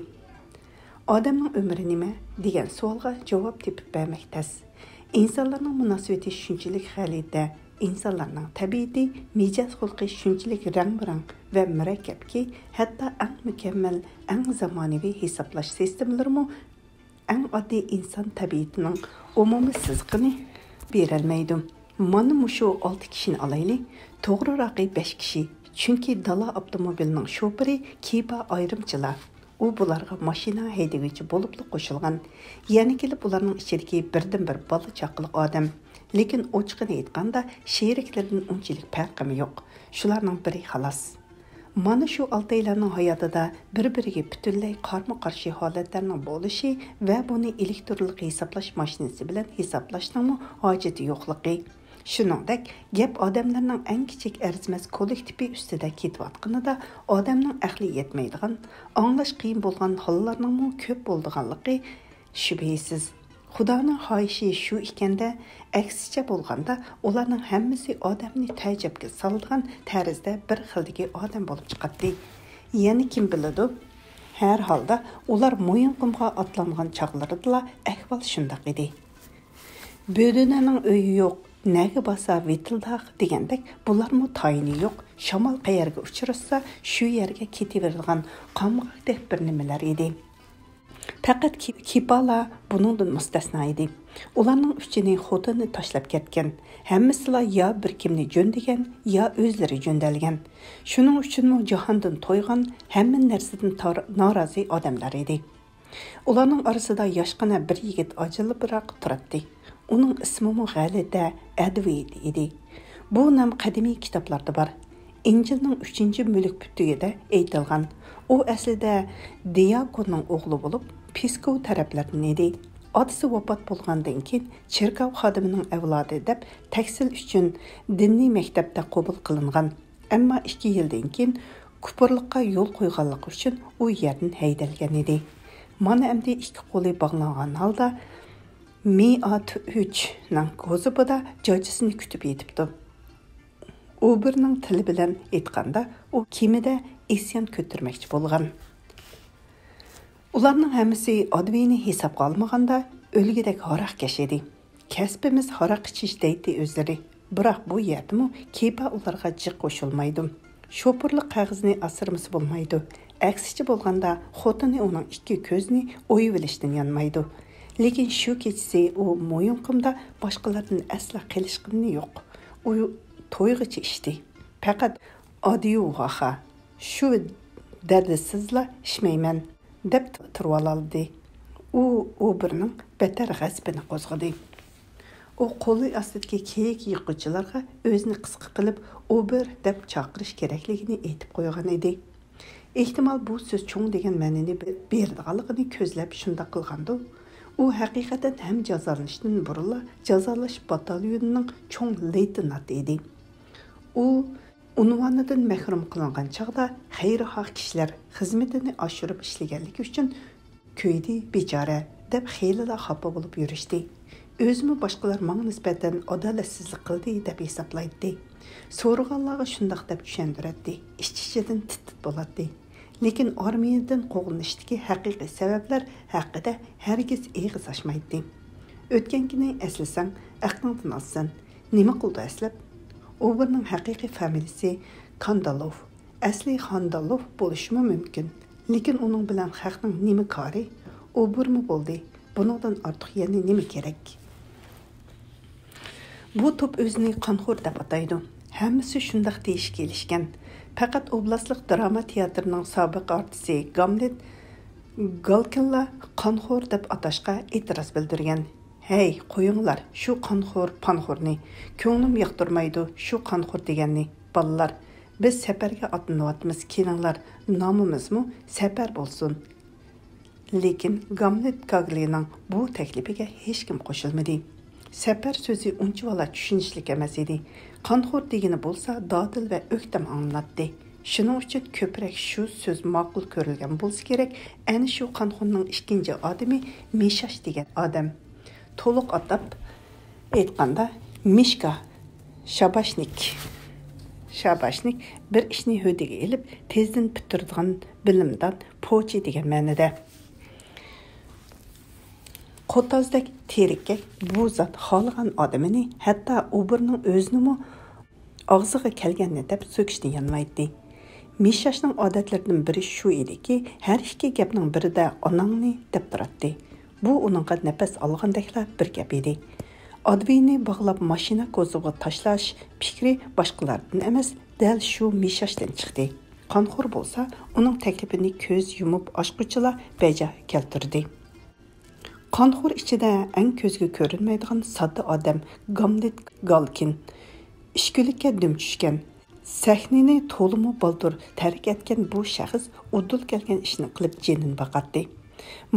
Odamning umri nima degan savolga javob tepib bermak tas. İnsanlarning munosabati shunchalik g'alati, insonlarning tabiati, mijoz xulqi shunchalik rang-barang va murakkabki, hatto eng mukammal, eng zamonaviy hisoblash sistemalari eng oddiy inson tabiatining umumiy sizqini berolmaydi. Mana mushu 6 kishini alayli, to'g'rirog'i 5 kishi. Chunki dala avtomobilining shoferi Kiba ayrimchilar. U bularga mashina haydaguvchi bo'lib qo'shilgan. Yana kelib ularning ichidagi birdan-bir bola chaqliq odam. Lekin ochiqini aytganda, sheriklaridan unchalik farqi yo'q. Shularning biri xolos. Mana shu altaylarning hayotida bir-biriga butunlay qarma-qarshi holatlarning bo'lishi va buni elektronlik hisoblash mashinasi bilan hisoblashning hojati yo'qligi. Shuningdek, gap odamlarning eng kichik arzimas kollektivi ustida ketayotganida odamning aqli yetmaydigan, anglash qiyin bo'lgan hollarning ko'p bo'lganligi shubhasiz. Xudoning xohishi shu ekanda, aksicha bo'lganda ularning hammasi odamni ta'jabga soladigan tarzda bir xildagi odam bo'lib chiqadi. Yana kim biladi? Har holda ular Mo'yinqumga otlangan chog'larida ahvol shunday edi. Bo'dinaning uyi yo'q, naga basa vitildaq degandek, bularmi tayini yo'q, shamol qayerga uchrashsa shu yerga ketaveradigan qamg'aqdek bir nimalar edi. Faqat Kipala buningdan mustasno edi. Ularning uchini xotini tashlab ketgan. Hammasilar yo bir kimni jo'ndagan, yo o'zlari jo'ndalgan. Shuning uchun jahondan to'ygan, hamma narsadan norozi odamlar edi. Ularning orasida yoshgina bir yigit ajilibroq turadi. Uning ismi G'alida Advid edi. Bu nom qadimiy kitoblarda bor. İncilning 3-mulk bütügida aytilgan. U aslida Diakonning o'g'li bo'lib, Piskov taraflardan edi. Otasi vafot bo'lgandan keyin cherkov xodimining avlodi deb tahsil uchun diniy maktabda qabul qilingan. Ammo 2 yildan keyin kupurlikqa yo'l qo'yganligi uchun u yerdan haydalgan edi. Mana endi 2 qo'li bog'langan holda Mi-A3 ning kozubida jo'jisini kutib yetibdi. U birning tili bilan aytganda, u kimida isyon ko'tarmoqchi bo'lgan. Ularning hammasi Advini hisobga olmaganda o'lgidek haraqkash edi. Kasbimiz haraq ichish deydi o'zlari. Biroq bu yerdimi kepa ularga jiq qo'shilmaydi. Şopurluq qog'ozni asırmısı bo'lmaydi. Aksichi bo'lganda xotini uning ikki ko'zni o'yib olishdan yanmaydi. Lekin shu kechasi u mo'yinqimda boshqalardan asla qilishqini yo'q. U to'yg'ichi ishdi. Faqat odiyuha shu dardisizla ishmayman deb turib oldi. U birning betar g'azbini qo'zg'adi. O qo'li ostidagi kiyik yiquvchilarga o'zini qisqa qilib Uber deb chaqirish kerakligini aytib qo'ygan edi. Ehtimol bu so'z cho'ng degan ma'noni berdiganligini ko'zlab shunda qilgandi. U haqiqatan ham jazolanishdan burunla jazolash batalyonining cho'ng leytenanti edi. U unvonidan mahrum qilingan chog'da xayrixoh kishilar xizmatini oshirib ishlaganligi uchun ko'ydi bechora deb xeylilar xafa bo'lib yurishdi. Özümü başqalar mənə nisbətən adalatsizlik qildi deb hesablaydı. So'rag'anlarga shundoq deb tushuntiradi. İşçiçidən tit-tit bo'ladi. Lekin armiyadan qo'g'inishdagi haqiqiy sabablar haqida hargiz eg'iz ochmaydi. O'tgankini eslasang, aqlingdan olsan, nima qildi aslab? Uberning haqiqiy familiyasi Kandalov. Asli Kandalov bo'lishi mumkin. Lekin uning bilan xalqning nima kori? Ubermi bo'ldi? Bundan ortiq yana nima kerak? Bu top özünü qanxo'r deb ataydı. Hammasi shundaq deyish kelishgan. Faqat oblastlik drama teatrining sobiq artisti Gamlet Galkinla qanxo'r deb atashqa e'tiroz bildirgan. Hey, qo'yinglar, shu qanxo'r panxo'rni. Ko'nglim yoqtirmaydi shu qanxo'r deganni. Balalar, biz safarga otlanayapmiz, kelinglar, nomimizmi safar bo'lsin. Lekin Gamlet Gaglining bu taklifiga hech kim qo'shilmadi. Safar so'zi unchavala tushunishlik emas edi. Qanxo'r degani bo'lsa, dodil va o'ktam anglatdi. Shuning uchun ko'proq shu so'z ma'qul ko'rilgan bo'lsa kerak. Ana shu qanxo'rning ikkinchi odami Mishash degan odam. To'liq atab aytganda Mishka Shabashnik bir ishni hödiga elib, tezdan bitiradigan bilimdan po'chi degan ma'noda. Qo'tozdek terikka bu zot xohlagan odamini, hatto Uberning o'zini og'ziga kelganini deb so'kishni yanmaydi. Mishashning odatlaridan biri shu ediki, har ikki gapning birida onangni deb turadi. Bu uningga nafas olgandekla bir gap edi. Advini bog'lab mashina ko'ziga tashlash fikri boshqalardan emas, dal shu Mishashdan chiqdi. Qanxo'r bo'lsa, uning taklifini ko'z yumib ochquchilar baja keltirdi. Qanxo'r ichida eng ko'zga ko'rinmaydigan sodda odam Gamlet Galkin ishkulikka dum tushgan. Sahnani to'limi baldur tark etgan bu shaxs udul kelgan ishni qilib jinini baqatdi.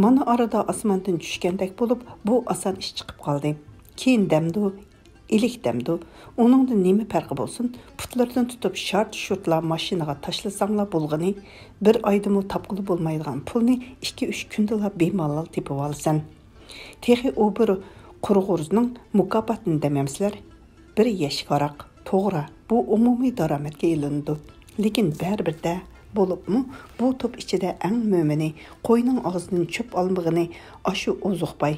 Mana arada osmondan tushgandek bo'lib, bu oson ish chiqib qoldi. Keyin damdu, ilik damdu, uningda nima farqi bo'lsin? Putlardan tutib shart-shurtlar mashinaga tashlasanglar bo'lg'ini, bir oydimi topqili bo'lmaydigan pulni 2-3 kundala bemalol tepib olsan. Texi Uber qurg'urning mukofotini demamsizlar. Bir yashik aroq, to'g'ri, bu umumiy daromadga ilindi. Lekin baribirda bo'libmi, bu top ichida eng mo'mini, qo'yning og'zidan cho'p olmag'ini ashu Uzuqbay.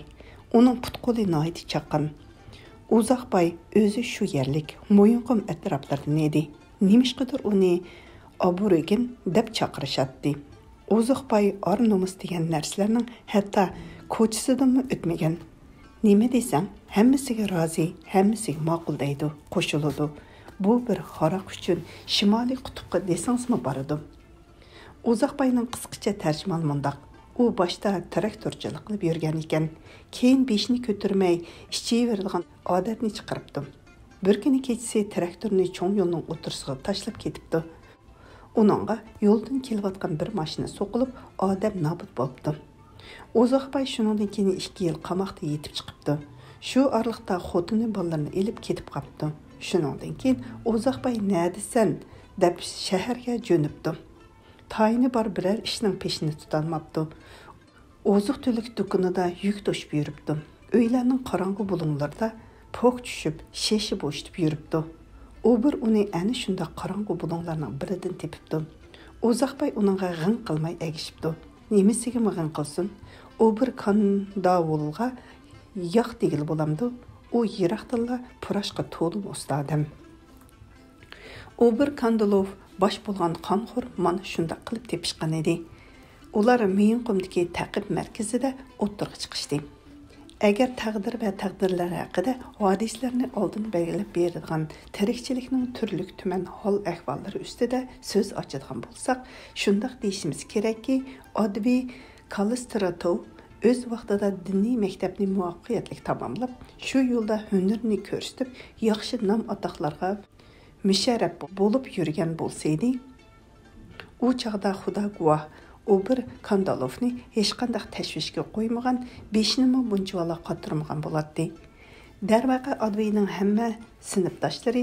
Uning putqoli noiti chaqqan. Uzuqbay o'zi shu yerlik, Mo'yinqum atroflaridan edi. Nimishqidir uni Aburigin deb chaqirishatdi. Uzuqbay ar-nomus degan narsalarning hatto ko'chasidanmi o'tmagan. Nima desam, hammasiga rozi, hammasiga ma'qul deydi, qo'shiladi. Bu bir xaroq uchun Shimoliy qutbga desangizmi boradi. Uzoqbayning qisqacha tarjimasi mundaq. U boshda traktorchilik qilib yurgan ekan, keyin beshni ko'tarmay ishchiyveradigan odatni chiqaribdi. Bir kuni kechasi traktorni cho'ng yo'lning o'tirisiga tashlab ketibdi. Uningga yo'ldan kelayotgan bir mashina so'qilib, odam nobud bo'libdi. Uzoqbay shuningdan keyin 2 yil qamoqda yetib chiqibdi. Shu orliqda xotini bolalarini elib ketib qolibdi. Shuningdan keyin Uzoqbay "Nadisan?" deb shaharga jo'nibdi. Tayini bor biror ishning peshini tutolmabdi. Oziq-tulik do'konida yuk to'shib yuribdi. Uylarning qorong'u bulunglarida po'q tushib, sheshi bo'shitib yuribdi. Uber uni ana shunda qorong'u bulunglarning biridan tepibdi. Uzoqbay uningga g'ing qilmay egishibdi. Nemisiga g'ing qilsin? U bir kandavulga yoq degil bo'lamdi. U yiroqdilla purashqa to'lib ustadim. U bir kandalov bosh bo'lgan qonxo'r mana shunday qilib tepishgan edi. Ular Miyinqumdagi taqib markazida o'tirib chiqishdi. Agar taqdir va taqdirlar haqida hadislarni oldin belgilab beradigan tirikchilikning turli tuman hol ahvollari ustida so'z ochadigan bo'lsak, shundoq deyishimiz kerakki, Odviy Kallistratov o'z vaqtida diniy maktabni muvaffaqiyatli tamomlab, shu yo'lda hunarini ko'rsatib, yaxshi nom atoqlarga musharraf bo'lib yurgan bo'lsaydi, u chaqda Xudo guvoh, u bir Kandalovni hech qanday tashvishga qo'ymagan, beshinimi bunchavala qotirmagan bo'ladi. Darvaqa Odviyning hamma sinfdoshlari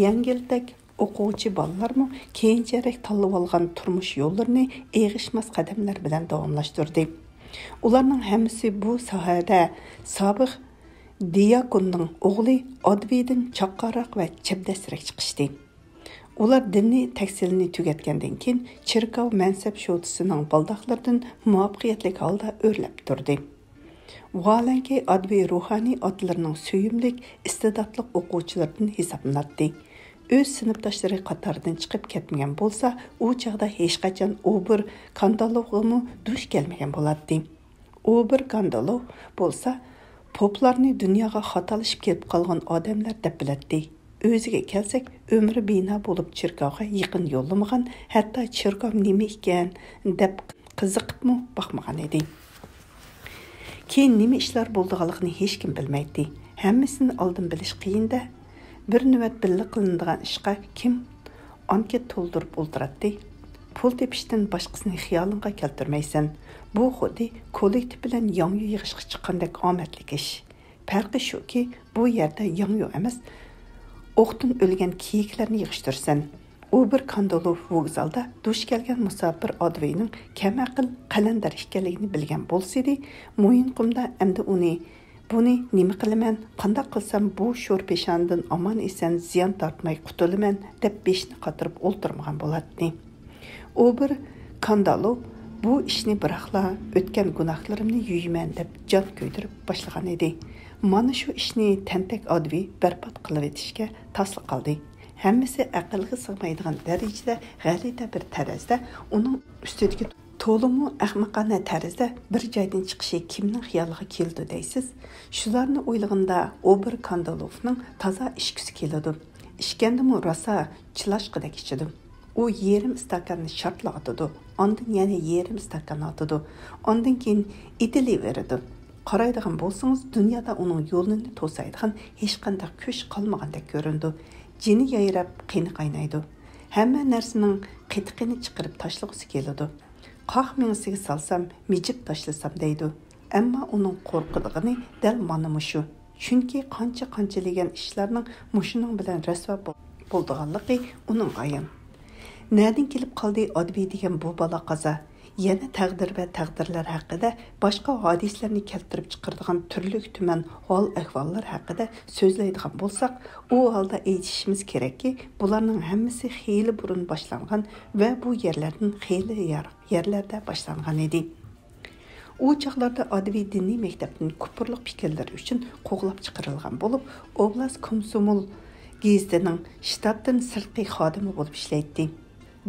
yangildak o'quvchi bolalarmi keyinchalik tanlab olgan turmush yo'llarini eg'ishmas qadamlar bilan davomlashtirdi. Ularning hammasi bu sohada sobiq diakonning o'g'li Odviydan chaqqaroq va chapdasroq chiqishdi. Ular diniy tahsilini tugatgandan keyin Chirkov mansab shotisining baldoqlaridan muvaffaqiyatli holda o'rlab turdi. Vaholanki Odviy ruhoniy otlarining suyimlik, istedodli o'quvchilaridan hisoblanadi. O'z sinfdoshlari qatoridan chiqib ketmagan bo'lsa, u chaqda hech qachon u bir Kandalovga duch kelmagan bo'ladi. U bir Kandalov bo'lsa, poplarni dunyoga xatolashib ketib qolgan odamlar deb biladi. O'ziga kelsak, umri bino bo'lib Chirkovga yaqin yo'llamagan, hatto Chirkov nima ekan deb qiziqibmi boqmagan edi. Keyin nima ishlar bo'lganligini hech kim bilmaydi. Hammasini oldin bilish qiyin-da. Bir navbat birga qilinadigan ishga kim anket to'ldirib o'ltiradi? Pul tepishdan boshqasini xiyolingga keltirmaysan. Bu xuddi kollektiv bilan yangi yig'ishga chiqqandek omadli ish. Farqi shuki, bu yerda yangi emas, o'qdan o'lgan kiyiklarni yig'ishtirsan. U bir Kandalov vokzalda dush kelgan musofir Odviyning kam aql qalandar ekanligini bilgan bo'lsa-da, Mo'yinqumda endi buni nima qilaman, qanday qilsam bu sho'r peshandan omon esan ziyon tortmay qutulaman deb beshni qotirib o'ltirmagan bo'ladi. U bir Kandalov bu ishni biroqla o'tgan gunohlarimni yuyman deb jon ko'ydirib boshlagan edi. Mana shu ishni tantak Odviy barbod qilib etishga tasli qildi. Hammasi aqlga sig'maydigan darajada g'alati bir tarzda uning ustidagi to'limi ahmoqona tarzda bir joydan chiqishi kimning xiyoliga keldi deysiz? Shularni o'ylaganda u bir Kandalovning toza ishkisi keladi. Ishkandimi rosa chilashqidek ichidi. U yarim stakanni shartla atadi. Ondan yana yarim stakan atadi. Ondan keyin itilaveradi. Qaraydigan bo'lsangiz, dunyoda uning yo'lini to'saydigan hech qanday kuch qolmagandek ko'rindi. Jini yayrab qini qaynaydi. Hamma narsaning qitiqini chiqarib tashlag'isi keladi. Qaq minisiga salsam, mijib tashlasam deydi. Ammo uning qo'rqidigini dal mana mushu. Chunki qancha-qanchalagan ishlarning mushuning bilan rasvo bo'ldiganligi uning ayon. Nereden kelib qoldi Odviy degan bu bala qaza? Yana taqdir va taqdirlar haqida boshqa hadislarni keltirib chiqaradigan turli tuman hol ahvollar haqida so'zlaydigan bo'lsak, u holda aytishimiz kerakki, bularning hammasi xeyli burun boshlangan va bu yerlardan xeyli yerlarda boshlangan edi. U chaqlarda Odviy diniy maktabning kupurliq fikrlari uchun qo'g'lab chiqarilgan bo'lib, oblast komsomol gezitining shtatdan sirtqi xodimi bo'lib ishlaydi.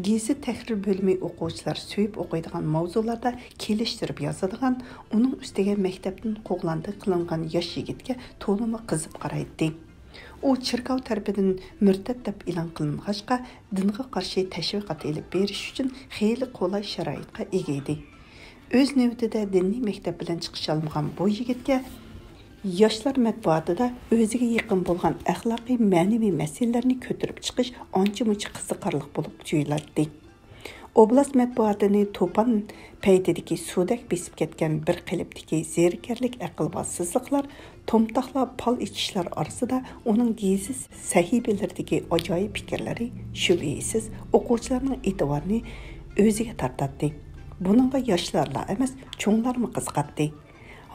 Gezi tahrir bölümü o'quvchilar suyib o'qiydigan mavzularda kelishtirib yozadigan, uning ustiga maktabdan qo'g'landi qilingan yosh yigitga to'limi qizib qaraydi. U Chirkov tarafidan murtad deb e'lon qilingancha dinga qarshi tashviqot elib berish uchun xeyli qulay sharoitga ega edi. O'z navbatida diniy maktab bilan chiqish olmagan bu yigitga yoshlar matbuotida o'ziga yaqin bo'lgan axloqiy ma'naviy masalalarni ko'tarib chiqish ancha-muncha qiziqarli bo'lib tuyuladi. Oblast matbuotini to'pon paytidagi suvdak besib ketgan bir qilibdagi zerikarlik aqlbozsizliklar, tomtoqlar pal ichishlar orasida uning gezi sahifalaridagi ajoyib fikrlari shubhasiz o'quvchilarning e'tiborini o'ziga tortadi. Buningga yoshlarla emas, cho'nglarmi qiziqadi.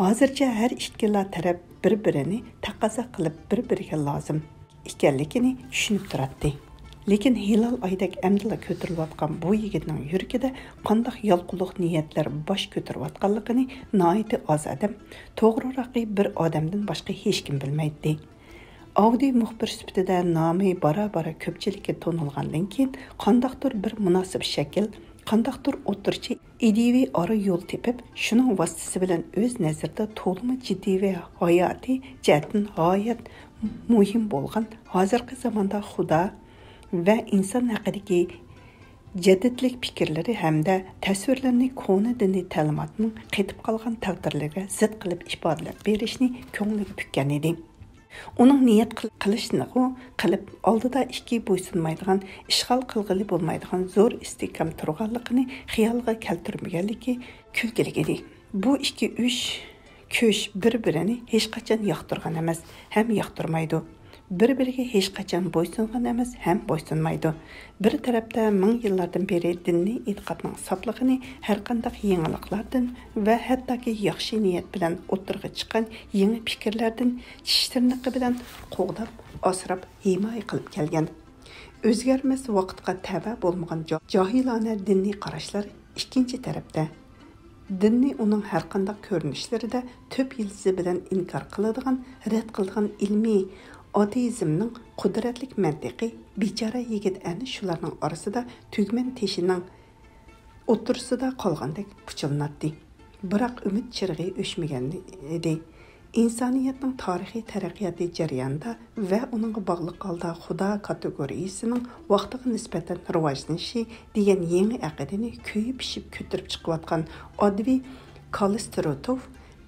Hozircha har ikkala taraf bir-birini taqozo qilib bir-biriga lozim ekanligini tushunib turadi. Lekin hilal aydek əmdila көтіріліп bu yigitning yuragida qandaq yalquluq niyatlar bosh ko'tarayotganligini noiti oz adam, to'g'riraqi bir odamdan boshqa hech kim bilmaydi. Audi muxbir sifatida nomi bara-bara ko'pchilikka tonilgandan keyin qandaqdir bir munosib shakl, qandaqdir o'tirchi ideviy ara yo'l tepib, shuning vositasi bilan o'z nazarida to'limi jiddiy va hayotiy jihatdan g'oyat muhim bo'lgan hozirgi zamonda Xudo va inson haqidagi jadidlik fikrlari hamda tasvirlarni ko'na diniy ta'limotning qetib qolgan taqdirlarga zid qilib ifodalab berishni ko'ngliga pukkan edi. Uning niyat qilishni qilib oldida ikki bo'ysunmaydigan, ishg'ol qilg'ili bo'lmaydigan zo'r istikam turganligini xiyolga keltirmaganligi kulgilik edi. Bu 2-3 ko'sh bir-birini hech qachon yoqtirgan emas, ham yoqtirmaydi. Bir-biriga hech qachon bo'ysungan emas, ham bo'ysunmaydi. Bir tarafda ming yillardan beri dinni e'tiqodning soplig'ini har qanday yangiliklardan va hattoki yaxshi niyat bilan o'tirg'i chiqqan yangi fikrlardan tishtirniqi bilan qo'g'dab, asrab, himoya qilib kelgan. O'zgarmas vaqtga tava bo'lmagan johilona dinniy qarashlar ikkinchi tarafda. Dinni uning har qanday ko'rinishlarida to'p yildizi bilan inkor qiladigan, rad qiladigan ilmiy ateizmning qudratlik mantiqi bechora yigit ana shularning orasida tugman teshining o'tirsida qolgandek puchilnatdi. Biroq umid chirg'i o'chmagan edi. İnsaniyetning tarixiy taraqqiyoti jarayonida va uningga bog'liq holda Xudo kategoriyasining vaqtiga nisbatan rivojlanishi degan yangi aqidani kuyib-pishib ko'tarib chiqayotgan Odviy Kallistratov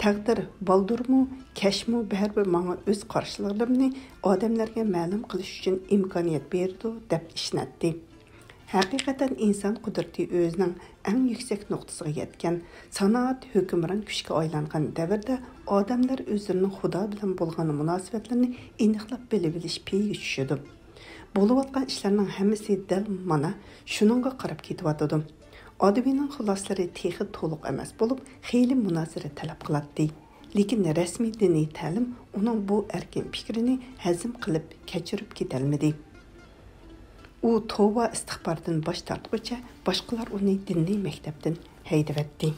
taqdir baldurmu, kashmu baribir menga o'z qarshiligimni odamlarga ma'lum qilish uchun imkoniyat berdi deb ishnatdi. Haqiqatan inson qudrati o'zining eng yuksak nuqtasiga yetgan, sanoat hukmron kuchga aylangan davrda odamlar o'zlarining Xudo bilan bo'lgan munosabatlarini aniqlab bilib olish peyiga tushadi. Bo'layotgan ishlarning hammasi dal mana shuningga qarab ketyotdi. Odamning xulosalari texi to'liq emas bo'lib, xeyli munozara talab qiladi. Lekin rasmiy diniy ta'lim uning bu erkin fikrini hazm qilib kechirib ketolmadi. U tova istig'fordan bosh tortguncha boshqalar uni diniy maktabdan haydavatdi.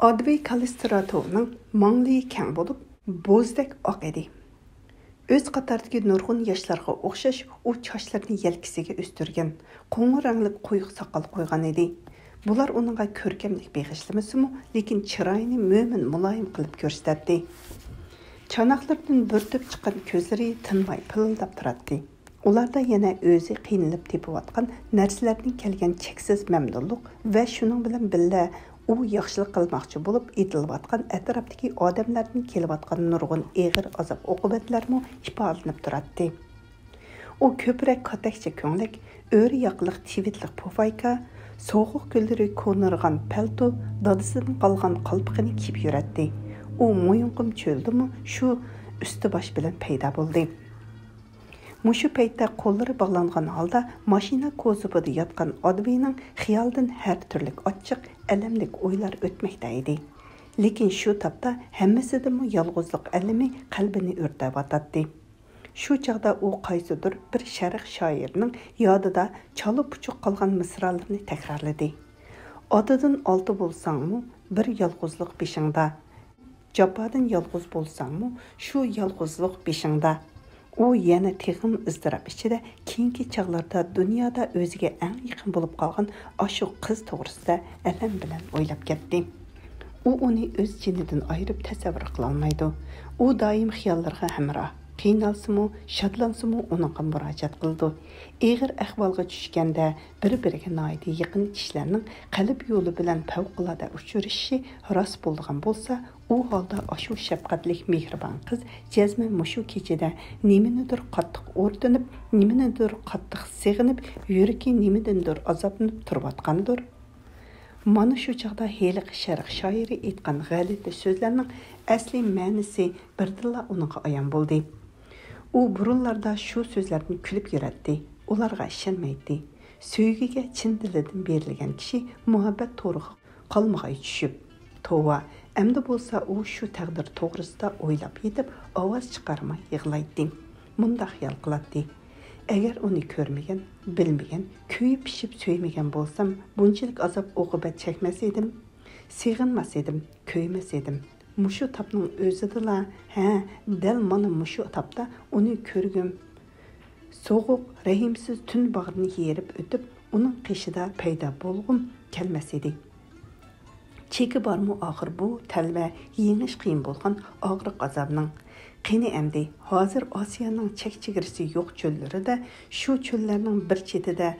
Odviy Kallistratovning mangli kang bo'lib, bo'zdek oq edi. O'z qatardagi nurg'un yoshlarga o'xshash u chochlarini yelkasiga o'stirgan, qo'ng'ir rangli quyuq soqol qo'ygan edi. Bular uningga ko'rkamlik beg'ishlamasa-mu, lekin chiroyini mo'min muloyim qilib ko'rsatdi. Chanoqlardan burtib chiqqan ko'zlari tinmay pildab turadi. Ularda yana o'zi qiynalib tepayotgan narsalarning kelgan cheksiz mamnunlik va shuning bilan birga u yaxshilik qilmoqchi bo'lib etilayotgan atrofdagi odamlardan kelayotgan nurg'un eg'ir azob oqibatlarmi ifodalanib turadi. U ko'proq katakcha ko'nglik, o'ri yoqliq tivitliq pufayka, sovuq kunlari ko'nirgan palto, dadasidan qolgan qalpiqini kiyib yuradi. U mo'yinqum cho'ldimi shu usti bosh bilan paydo bo'ldi. Mushu paytda qo'llari bog'langan holda mashina kuzovida yotgan Odviyning xiyoldan har turli ochiq, alamlik o'ylar o'tmoqda edi. Lekin shu topda hammasidan yolg'izlik alami qalbini o'rtavatadi. Shu chaqda u qaysidir bir sharq shoirining yodida chalib-puchuq qolgan misralarni takrorladi. Otadan olti bo'lsangmi, bir yolg'izlik beshingda. Japodan yolg'iz bo'lsangmi, shu yolg'izlik beshingda. U yana texim iztirab ichida keyingi chaqlarda dunyoda o'ziga eng yaqin bo'lib qolgan ashu qiz to'g'risida alam bilan o'ylab ketdi. U uni o'z jinidan ayirib tasavvur qila olmaydi. U doim xiyollarga hamroh. Qiynalsimi, shodlansimi uningga murojaat qildi. Eg'ir ahvolga tushganda bir-biriga noiti yaqin kishilarning qalb yo'li bilan favqulodda uchrashishi rost bo'lgan bo'lsa, u holda ashu shafqatlik mehribon qiz jazma mushu kechada nimanidir qattiq o'rtanib, nimanidir qattiq seg'inib, yuragi nimadandir azoblanib turayotgandir. Mana shu chaqda heliq sharq shoiri aytgan g'alati so'zlarning asli ma'nosi birdilla uningga ayon bo'ldi. U burunlarda shu so'zlarni kulib yuradi, ularga ishonmaydi. Sevgiga chin dilidan berilgan kishi muhabbat to'riga qolmag'ay tushib, tova, endi bo'lsa u shu taqdir to'g'risida o'ylab yetib, ovoz chiqarmay yig'laydi. Munda xiyol qiladi. Agar uni ko'rmagan, bilmagan, kuyib pishib söymegen bo'lsam, bunchalik azob uqubat chekmas edim, sig'inmas edim, kuymas edim. Mushu tapning o'zidala, dal mana mushu tapda uni ko'rgim. Soğuq, rahimsiz tün bag'rini yerib o'tib, uning qishida paydo bo'lg'um kelmas edi. Cheki barmı axir bu təlvə yeniş qiyin bolğan ağrıq azabının. Qini əmdi, hazır Asiyanın çək-çigirisi yox çöllərində, şu çöllərinin bir chetida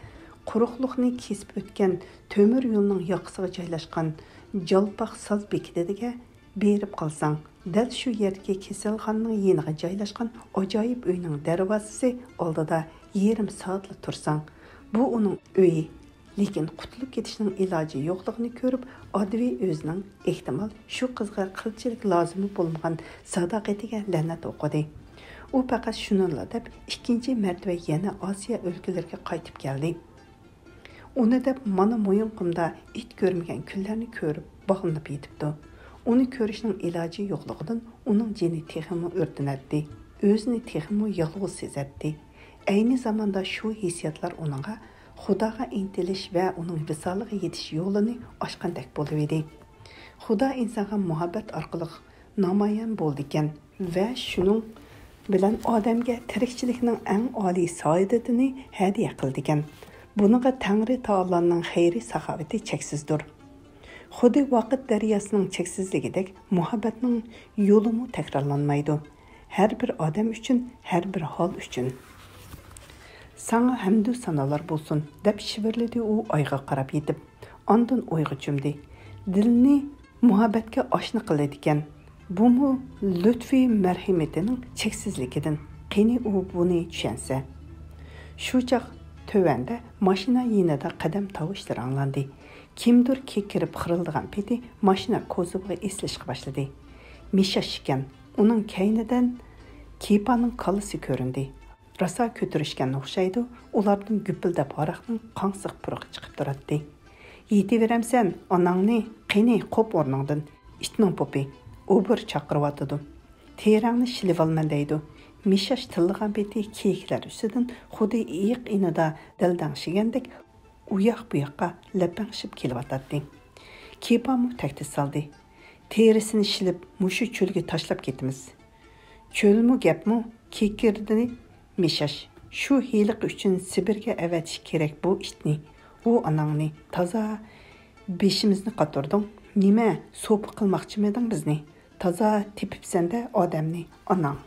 quruqluqni kesib o'tgan tömür yo'lning yoqasiga joylashgan jalpaq saz bekitiga berib qalsang, dal shu yerga kasalxonaning yeniga joylashgan ajoyib uyning darvozasi oldida yarim soatla tursang, bu uning uyi. Lekin qutulib ketishning iloji yo'qligini ko'rib, Odviy o'zining ehtimol shu qizga qilchilik lozimi bo'lmagan sadoqatiga la'nat o'qidi. U faqat shunilla deb ikkinchi martaba yana Osiyo o'lkalariga qaytib keldi. Uni deb mana Mo'yinqumda it ko'rmagan kunlarni ko'rib, bog'lanib yetibdi. Uni ko'rishning iloji yo'qligidan uning jini texmi o'rtanadi. O'zini texmi yolg'iz sezadi. Ayni zamonda shu hissiyotlar uningga Xudoga intilish va uning visoliga yetish yo'lini ochgandek bo'lib edi. Xudo insonga muhabbat orqali namoyon bo'ldi ekan va shuning bilan odamga tirikchilikning eng oliy saodatini hadiya qildi ekan. Buniga Tangri taoloning xayri saxovati cheksizdir. Xuddi vaqt daryosining cheksizligidek muhabbatning yo'limi takrorlanmaydi. Har bir odam uchun, har bir hol uchun. Sana hamdu sanalar bo'lsin, deb shivirladi u oyga qarab yetib. Ondan o'yga cho'mdi. Dilni muhabbatga oshna qiladi ekan. Bu mu lutfi marhamatining cheksizligidan. Qani u buni tushunsa. Shu chaq tövəndə mashina yenida qadam tovushlar anglandi. Kimdir kekirib xirildigan peti mashina ko'ziga eslashga boshladi. Mishash ekan. Uning kaynidan kepaning qalisi ko'rindi. Rasa kötürüşken oxşaydı, ulardan güpüldep haraqның qansıq pırıq çıqıb duratdı. Yetiveremsen, anаңni, qini qop ornыңdan, itning popi, obur chaqırvatıdı. Terangni shilib alman deydi. Mishash tilligan beti kiyiklar üstüdün, xudi iyiq inida dildangshigandek, uyoq bu yoqqa lapangshib kelvatadi. Kepamu taktis saldi. Terisini shilib, mushu cho'lga tashlab ketimiz. Cho'lmu gapmu, kekirdini Mishash, shu hiyliq uchun Sibirga avatish kerak bu ishni. U anangni toza beshimizni qatording. Nima so'pi qilmoqchimiding bizni? Toza tepibsanda odamni, anang.